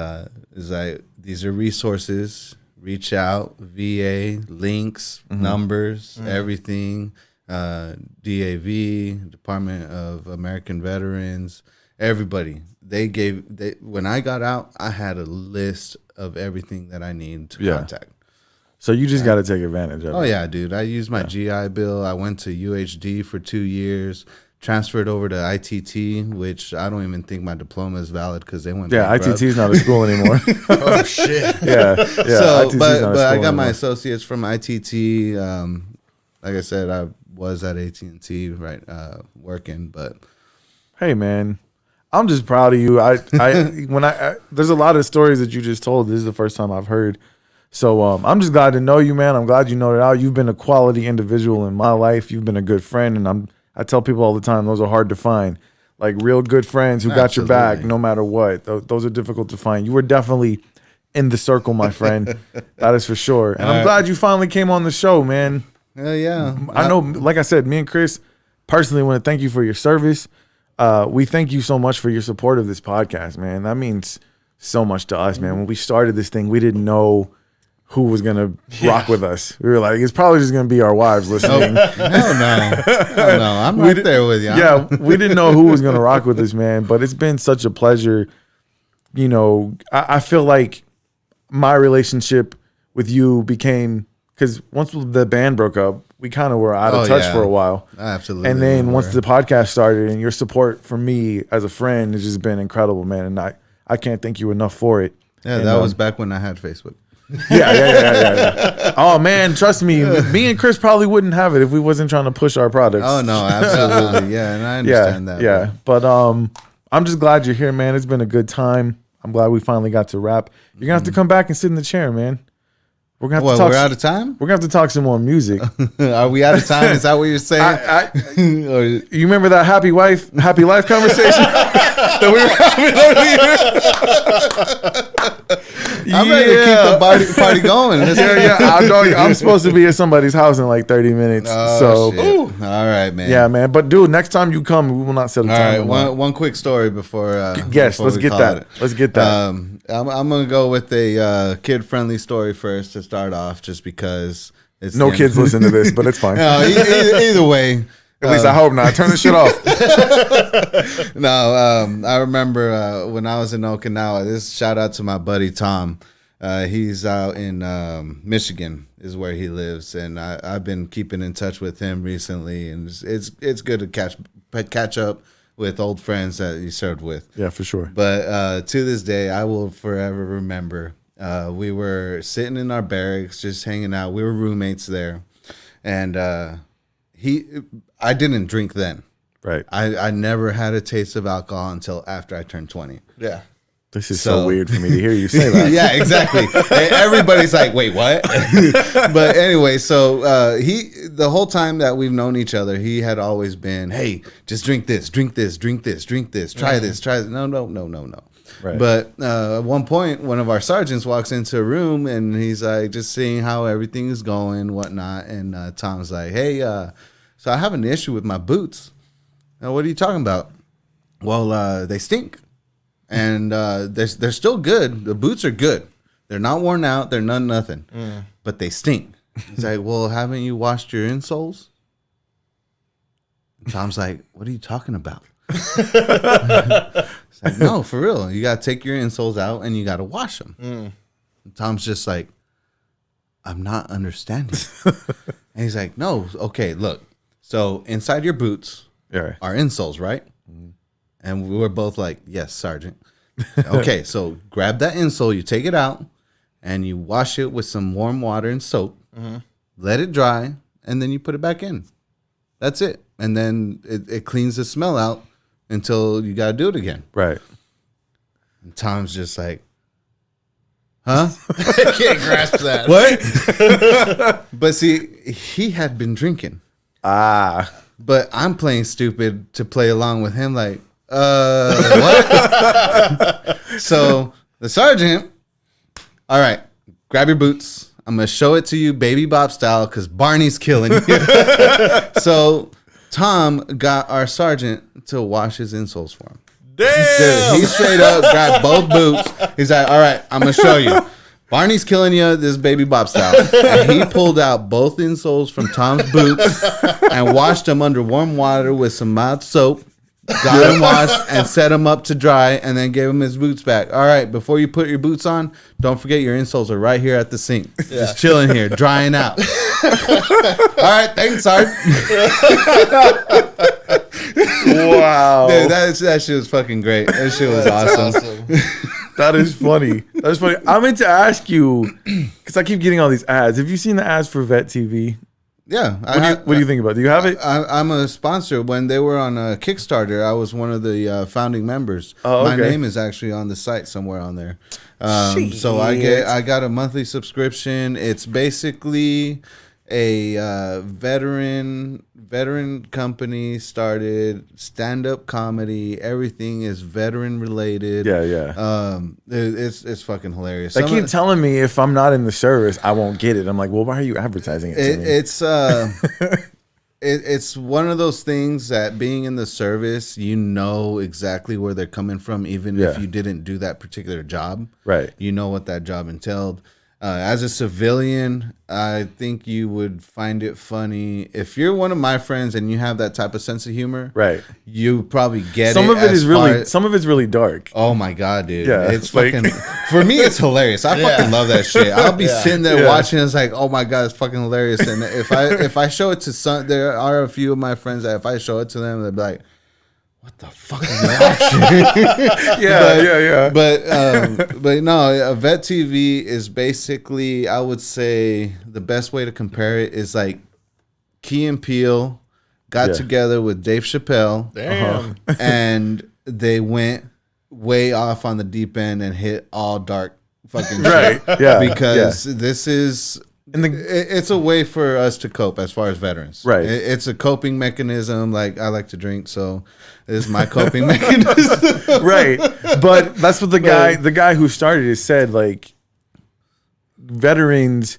E: it's like, these are resources. Reach out, VA, links, numbers, everything. DAV, Department of American Veterans, everybody. When I got out, I had a list of everything that I need to contact.
D: So you just got to take advantage of it.
E: Oh yeah, dude. I used my GI Bill. I went to UHD for 2 years. Transferred over to ITT, which I don't even think my diploma is valid because they went.
D: Yeah, ITT is not a school anymore.
A: Oh shit.
D: Yeah.
E: So,
D: ITT
E: but I got
D: anymore.
E: my associates from ITT. Like I said, I was at AT&T working, but
D: hey man, I'm just proud of you. There's a lot of stories that you just told. This is the first time I've heard. So I'm just glad to know you, man. I'm glad you know it out. You've been a quality individual in my life. You've been a good friend, and I tell people all the time, those are hard to find. Like real good friends who got your back no matter what. Those are difficult to find. You were definitely in the circle, my friend. That is for sure. And I'm glad you finally came on the show, man.
E: Yeah.
D: I know, like I said, me and Chris personally want to thank you for your service. We thank you so much for your support of this podcast, man. That means so much to us, man. When we started this thing, we didn't know who was going to rock with us. We were like, it's probably just going to be our wives listening.
E: Hell no. I'm right there with you.
D: Yeah, we didn't know who was going to rock with us, man. But it's been such a pleasure. You know, I feel like my relationship with you became, because once the band broke up, we kind of were out of touch for a while.
E: Absolutely.
D: And then once the podcast started, and your support for me as a friend has just been incredible, man. And I can't thank you enough for it.
E: Yeah, that was back when I had Facebook.
D: Yeah. Oh man, trust me, me and Chris probably wouldn't have it if we wasn't trying to push our products.
E: Oh no, absolutely. Yeah, and I understand that.
D: Yeah. But I'm just glad you're here, man. It's been a good time. I'm glad we finally got to wrap. You're gonna have to come back and sit in the chair, man. We're gonna have to
E: What,
D: talk.
E: we're out of time?
D: We're gonna have to talk some more music.
E: Are we out of time? Is that what you're saying?
D: You remember that happy life conversation that we were having earlier?
E: I'm ready to keep the party going.
D: I'm supposed to be at somebody's house in like 30 minutes.
E: All right, man.
D: Yeah, man. But dude, next time you come, we will not set a time.
E: All right, one quick story before.
D: Yes,
E: before
D: let's get that. Let's get that.
E: I'm gonna go with a kid-friendly story first to start off, just because it's
D: No kids listen to this, but it's fine.
E: No, either way.
D: At least I hope not. Turn the shit off.
E: No, I remember when I was in Okinawa. This shout out to my buddy Tom. He's out in Michigan, is where he lives, and I've been keeping in touch with him recently, and it's good to catch up with old friends that you served with.
D: Yeah, for sure.
E: But to this day, I will forever remember. We were sitting in our barracks, just hanging out. We were roommates there, and I didn't drink then.
D: Right.
E: I never had a taste of alcohol until after I turned 20.
A: Yeah.
D: This is so weird for me to hear you say that.
E: Yeah, exactly. Everybody's like, wait, what? But anyway, so the whole time that we've known each other, he had always been, hey, just drink this, try this, try this. No.
D: Right.
E: But at one point, one of our sergeants walks into a room and he's like, just seeing how everything is going, whatnot. And Tom's like, hey, so I have an issue with my boots. What are you talking about? Well, they stink. And they're still good. The boots are good. They're not worn out. They're nothing. But they stink. He's like, well, haven't you washed your insoles? And Tom's like, what are you talking about? It's like, no, for real. You got to take your insoles out and you got to wash them. And Tom's just like, I'm not understanding. And he's like, no, okay, look. So inside your boots are insoles, right? And we were both like, yes, Sergeant. Okay, so grab that insole, you take it out, and you wash it with some warm water and soap. Let it dry, and then you put it back in. That's it. And then it cleans the smell out until you got to do it again.
D: Right.
E: And Tom's just like, huh?
A: I can't grasp that.
E: What? But see, he had been drinking. But I'm playing stupid to play along with him like, what? So the sergeant, all right, grab your boots. I'm going to show it to you baby bop style because Barney's killing you. So Tom got our sergeant to wash his insoles for him.
D: Damn.
E: Dude, he straight up grabbed both boots. He's like, all right, I'm going to show you. Barney's killing you, this baby bop style. And he pulled out both insoles from Tom's boots and washed them under warm water with some mild soap. Got him washed and set him up to dry and then gave him his boots back. All right, before you put your boots on, don't forget your insoles are right here at the sink. Just chilling here, drying out. All right, thanks, Sarge.
D: Wow.
E: Dude, that shit was fucking great. That shit was awesome.
D: That is funny. That is funny. I meant to ask you, because I keep getting all these ads. Have you seen the ads for Vet TV?
E: Yeah.
D: What do you think about it? Do you have it?
E: I'm a sponsor. When they were on a Kickstarter, I was one of the founding members.
D: Oh, okay.
E: My name is actually on the site somewhere on there. So I got a monthly subscription. It's basically a veteran company started stand-up comedy. Everything is veteran related.
D: Yeah.
E: It's fucking hilarious.
D: They keep telling me if I'm not in the service, I won't get it. I'm like, well, why are you advertising it to me?
E: It's one of those things that being in the service, you know exactly where they're coming from, even if you didn't do that particular job.
D: Right.
E: You know what that job entailed. As a civilian, I think you would find it funny. If you're one of my friends and you have that type of sense of humor,
D: right,
E: you probably get
D: some
E: it.
D: Some of it's really dark.
E: Oh my god, dude!
D: Yeah,
E: it's fucking. For me, it's hilarious. I fucking love that shit. I'll be sitting there watching. It's like, oh my god, it's fucking hilarious. And if I show it to some, there are a few of my friends that if I show it to them, they'll be like, what the fuck is that?
D: Yeah.
E: But no, Vet TV is basically, I would say the best way to compare it is like Key and Peele got together with Dave Chappelle.
A: Damn.
E: And they went way off on the deep end and hit all dark fucking
D: Right.
E: shit.
D: Yeah.
E: Because this is it's a way for us to cope as far as veterans.
D: Right.
E: It's a coping mechanism. Like I like to drink, so this is my coping mechanism.
D: Right. But that's what the guy who started it said, like, veterans,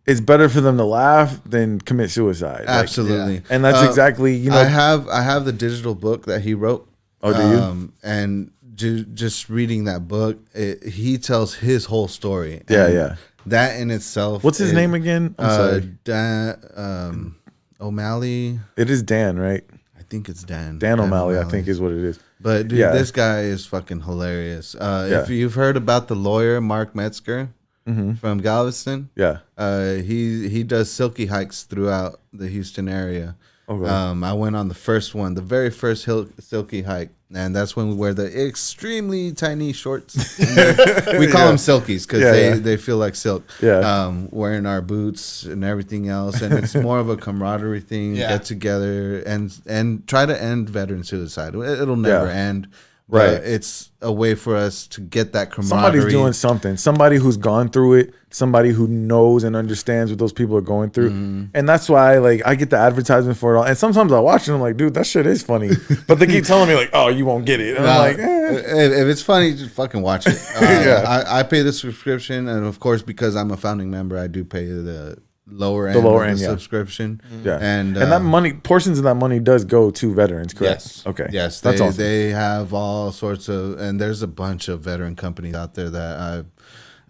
D: it's better for them to laugh than commit suicide.
E: Absolutely.
D: Like, and that's exactly, you know.
E: I have the digital book that he wrote.
D: Oh, do you?
E: And just reading that book, he tells his whole story.
D: Yeah,
E: And
D: yeah.
E: That in itself.
D: What's his name again? I'm sorry.
E: Dan O'Malley.
D: It is Dan, right?
E: I think it's Dan.
D: Dan O'Malley, I think is what it is.
E: But dude, this guy is fucking hilarious. If you've heard about the lawyer Mark Metzger from Galveston, he does silky hikes throughout the Houston area. Okay. I went on the very first silky hike, and that's when we wear the extremely tiny shorts. We call them silkies because they feel like silk. Yeah. Wearing our boots and everything else, and it's more of a camaraderie thing. Get together and try to end veteran suicide. It'll never end. Right. It's a way for us to get that camaraderie.
D: Somebody's doing something. Somebody who's gone through it. Somebody who knows and understands what those people are going through. And that's why, like, I get the advertisement for it all. And sometimes I watch it and I'm like, dude, that shit is funny. But they keep telling me, like, oh, you won't get it. And I'm like,
E: if it's funny, just fucking watch it. I pay the subscription. And, of course, because I'm a founding member, I do pay the lower end of the subscription.
D: Yeah. And that money, portions of that money does go to veterans, correct?
E: Yes.
D: Okay.
E: Yes.
D: That's awesome.
E: They have all sorts of, and there's a bunch of veteran companies out there that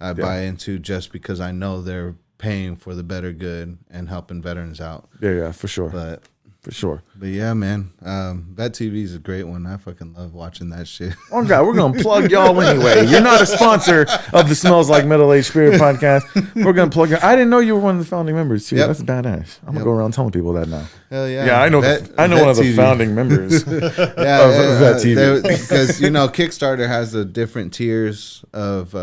E: I buy into just because I know they're paying for the better good and helping veterans out.
D: Yeah, for sure.
E: But
D: Yeah,
E: man, Vet TV is a great one. I fucking love watching that shit.
D: Oh God, we're gonna plug y'all anyway. You're not a sponsor of the Smells Like Middle-Aged Spirit podcast. We're gonna plug you. I didn't know you were one of the founding members too. That's badass. I'm gonna go around telling people that now.
E: Hell yeah.
D: Yeah, I know. I know one of the founding members. of Vet TV.
E: Because Kickstarter has the different tiers of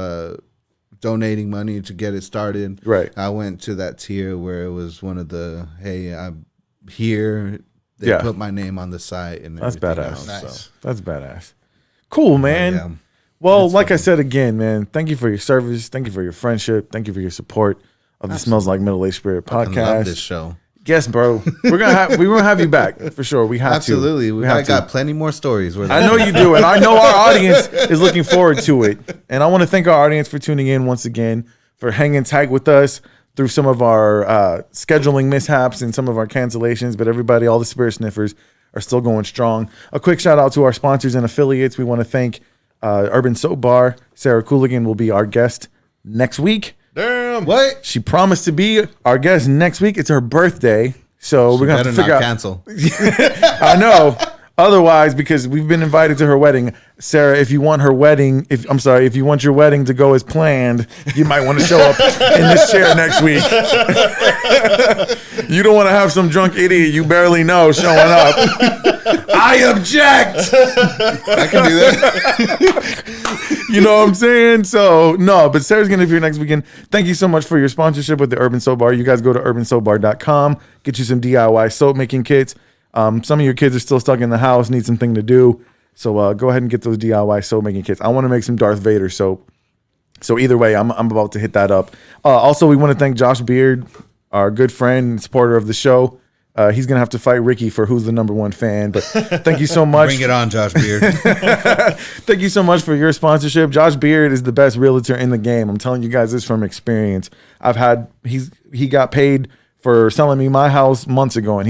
E: donating money to get it started.
D: Right.
E: I went to that tier where it was one of the I'm here. They put my name on the site, and
D: that's badass.
E: Else,
D: nice.
E: So.
D: That's badass. Cool, man. Well, like I said again, man, thank you for your service. Thank you for your friendship. Thank you for your support of the Smells Like Middle-Aged Spirit podcast.
E: I love this show.
D: Yes, bro. We're gonna have you back for sure. We have
E: Absolutely.
D: to.
E: I got plenty more stories.
D: I know you do, and I know our audience is looking forward to it. And I want to thank our audience for tuning in once again, for hanging tight with us through some of our scheduling mishaps and some of our cancellations. But everybody, all the spirit sniffers, are still going strong. A quick shout out to our sponsors and affiliates. We want to thank Urban Soap Bar. Sarah Cooligan will be our guest next week.
A: Damn.
E: What?
D: She promised to be our guest next week. It's her birthday. So we're going to figure out.
E: Cancel.
D: I know. Otherwise, because we've been invited to her wedding, Sarah, if you want your wedding to go as planned, you might want to show up in this chair next week. You don't want to have some drunk idiot you barely know showing up. I object.
E: I can do that.
D: You know what I'm saying? So, no, but Sarah's going to be here next weekend. Thank you so much for your sponsorship with the Urban Soap Bar. You guys go to urbansoapbar.com, get you some DIY soap making kits. Some of your kids are still stuck in the house, need something to do. So go ahead and get those DIY soap making kits. I want to make some Darth Vader soap. So either way, I'm about to hit that up. Also, we want to thank Josh Beard, our good friend and supporter of the show. He's going to have to fight Ricky for who's the number one fan. But thank you so much.
E: Bring it on, Josh Beard.
D: Thank you so much for your sponsorship. Josh Beard is the best realtor in the game. I'm telling you guys this from experience. He got paid for selling me my house months ago, and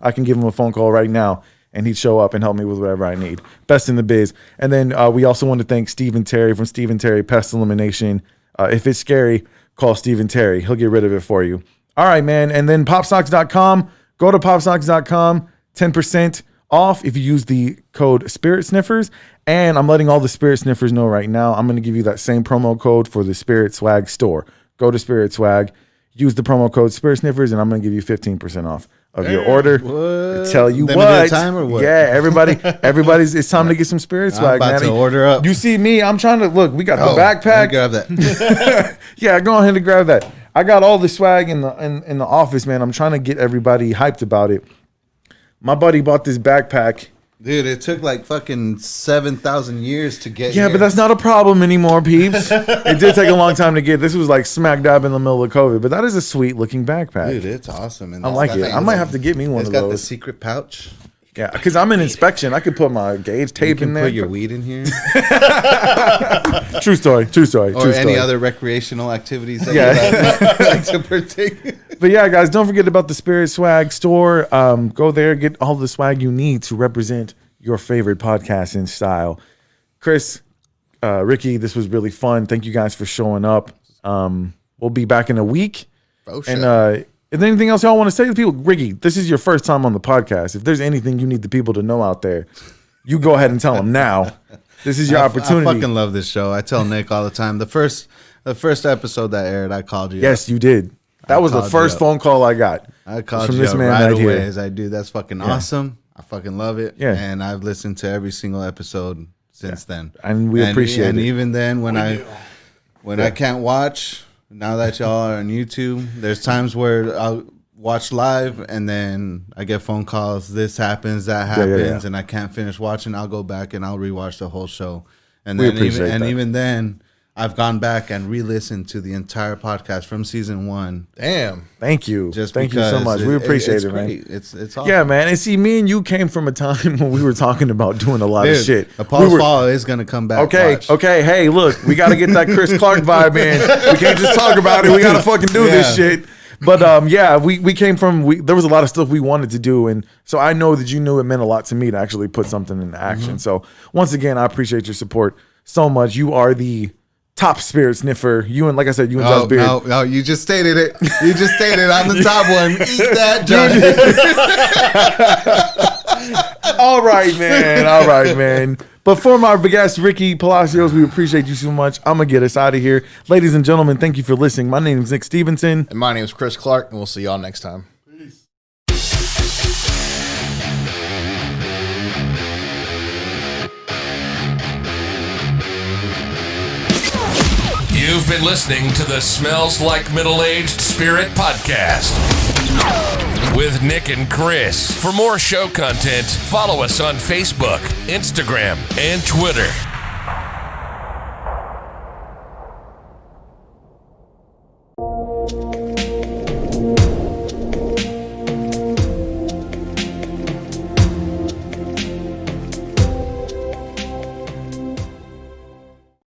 D: I can give him a phone call right now, and he'd show up and help me with whatever I need. Best in the biz. And then we also want to thank Stephen Terry from Stephen Terry Pest Elimination. If it's scary, call Stephen Terry. He'll get rid of it for you. All right, man. And then popsocks.com. Go to popsocks.com. 10% off if you use the code Spirit Sniffers. And I'm letting all the Spirit Sniffers know right now, I'm going to give you that same promo code for the Spirit Swag store. Go to Spirit Swag. Use the promo code Spirit Sniffers, and I'm going to give you 15% off of your order. What? Tell you what.
E: Time or what?
D: Yeah, everybody's. It's time to get some Spirit Swag, man.
E: I'm about to order up.
D: You see me? I'm trying to look. We got the backpack.
E: Grab that.
D: Yeah, go ahead and grab that. I got all the swag in the office, man. I'm trying to get everybody hyped about it. My buddy bought this backpack
E: Dude, it took like fucking 7,000 years to get
D: Yeah,
E: here.
D: but that's not a problem anymore, peeps. It did take a long time to get. This was like smack dab in the middle of COVID, but that is a sweet looking backpack.
E: Dude, it's awesome. And
D: I like it. I might have to get me one
E: It's
D: of
E: got the
D: those.
E: secret pouch.
D: Yeah, because I'm in inspection. I could put my gauge
E: You
D: tape
E: can
D: in there.
E: put your weed in here.
D: True story. True story.
E: Or
D: true
E: any
D: story.
E: other recreational activities that
D: Yeah.
E: you like to partake.
D: But yeah, guys, don't forget about the Spirit Swag store. Go there, get all the swag you need to represent your favorite podcasting style. Chris, Ricky, this was really fun. Thank you guys for showing up. We'll be back in a week.
A: Oh, shit.
D: And is there anything else y'all want to say to people? Ricky, this is your first time on the podcast. If there's anything you need the people to know out there, you go ahead and tell them now. This is your opportunity.
E: I fucking love this show. I tell Nick all the time. The first episode that aired, I called you.
D: Yes, you did. That was the
E: called
D: first
E: you up.
D: phone call I got.
E: I called
D: from
E: you
D: this
E: up
D: man
E: right
D: right
E: away.
D: here.
E: As I do. That's fucking awesome. I fucking love it.
D: Yeah.
E: And I've listened to every single episode since then.
D: And we appreciate
E: and
D: it.
E: even then, when I can't watch, now that y'all are on YouTube, there's times where I'll watch live and then I get phone calls. This happens, that happens, and I can't finish watching. I'll go back and I'll rewatch the whole show. And
D: We
E: then
D: appreciate that.
E: even then, I've gone back and re-listened to the entire podcast from season 1.
A: Damn.
D: Thank you.
E: Just
D: Thank you so
E: because
D: much. We appreciate
E: it's
D: it, man.
E: great. It's awesome.
D: Yeah, man. And see, me and you came from a time when we were talking about doing a lot of
E: Dude,
D: shit.
E: Apollo's Fall is gonna come back.
D: Okay,
E: Watch.
D: okay. Hey, look, we got to get that Chris Clark vibe in. We can't just talk about it. We got to fucking do this
E: Yeah.
D: shit. But yeah, we came from. There was a lot of stuff we wanted to do, and so I know that you knew it meant a lot to me to actually put something into action. So once again, I appreciate your support so much. You are the top spirit sniffer. You and, like I said, you and Josh Beard.
E: No, you just stated it. You just stated I'm the top one. Eat that, Josh.
D: All right, man. All right, man. But for my guest, Ricky Palacios, we appreciate you so much. I'm going to get us out of here. Ladies and gentlemen, thank you for listening. My name is Nick Stevenson.
A: And my name is Chris Clark, and we'll see y'all next time.
B: You've been listening to the Smells Like Middle-Aged Spirit podcast with Nick and Chris. For more show content, follow us on Facebook, Instagram, and Twitter.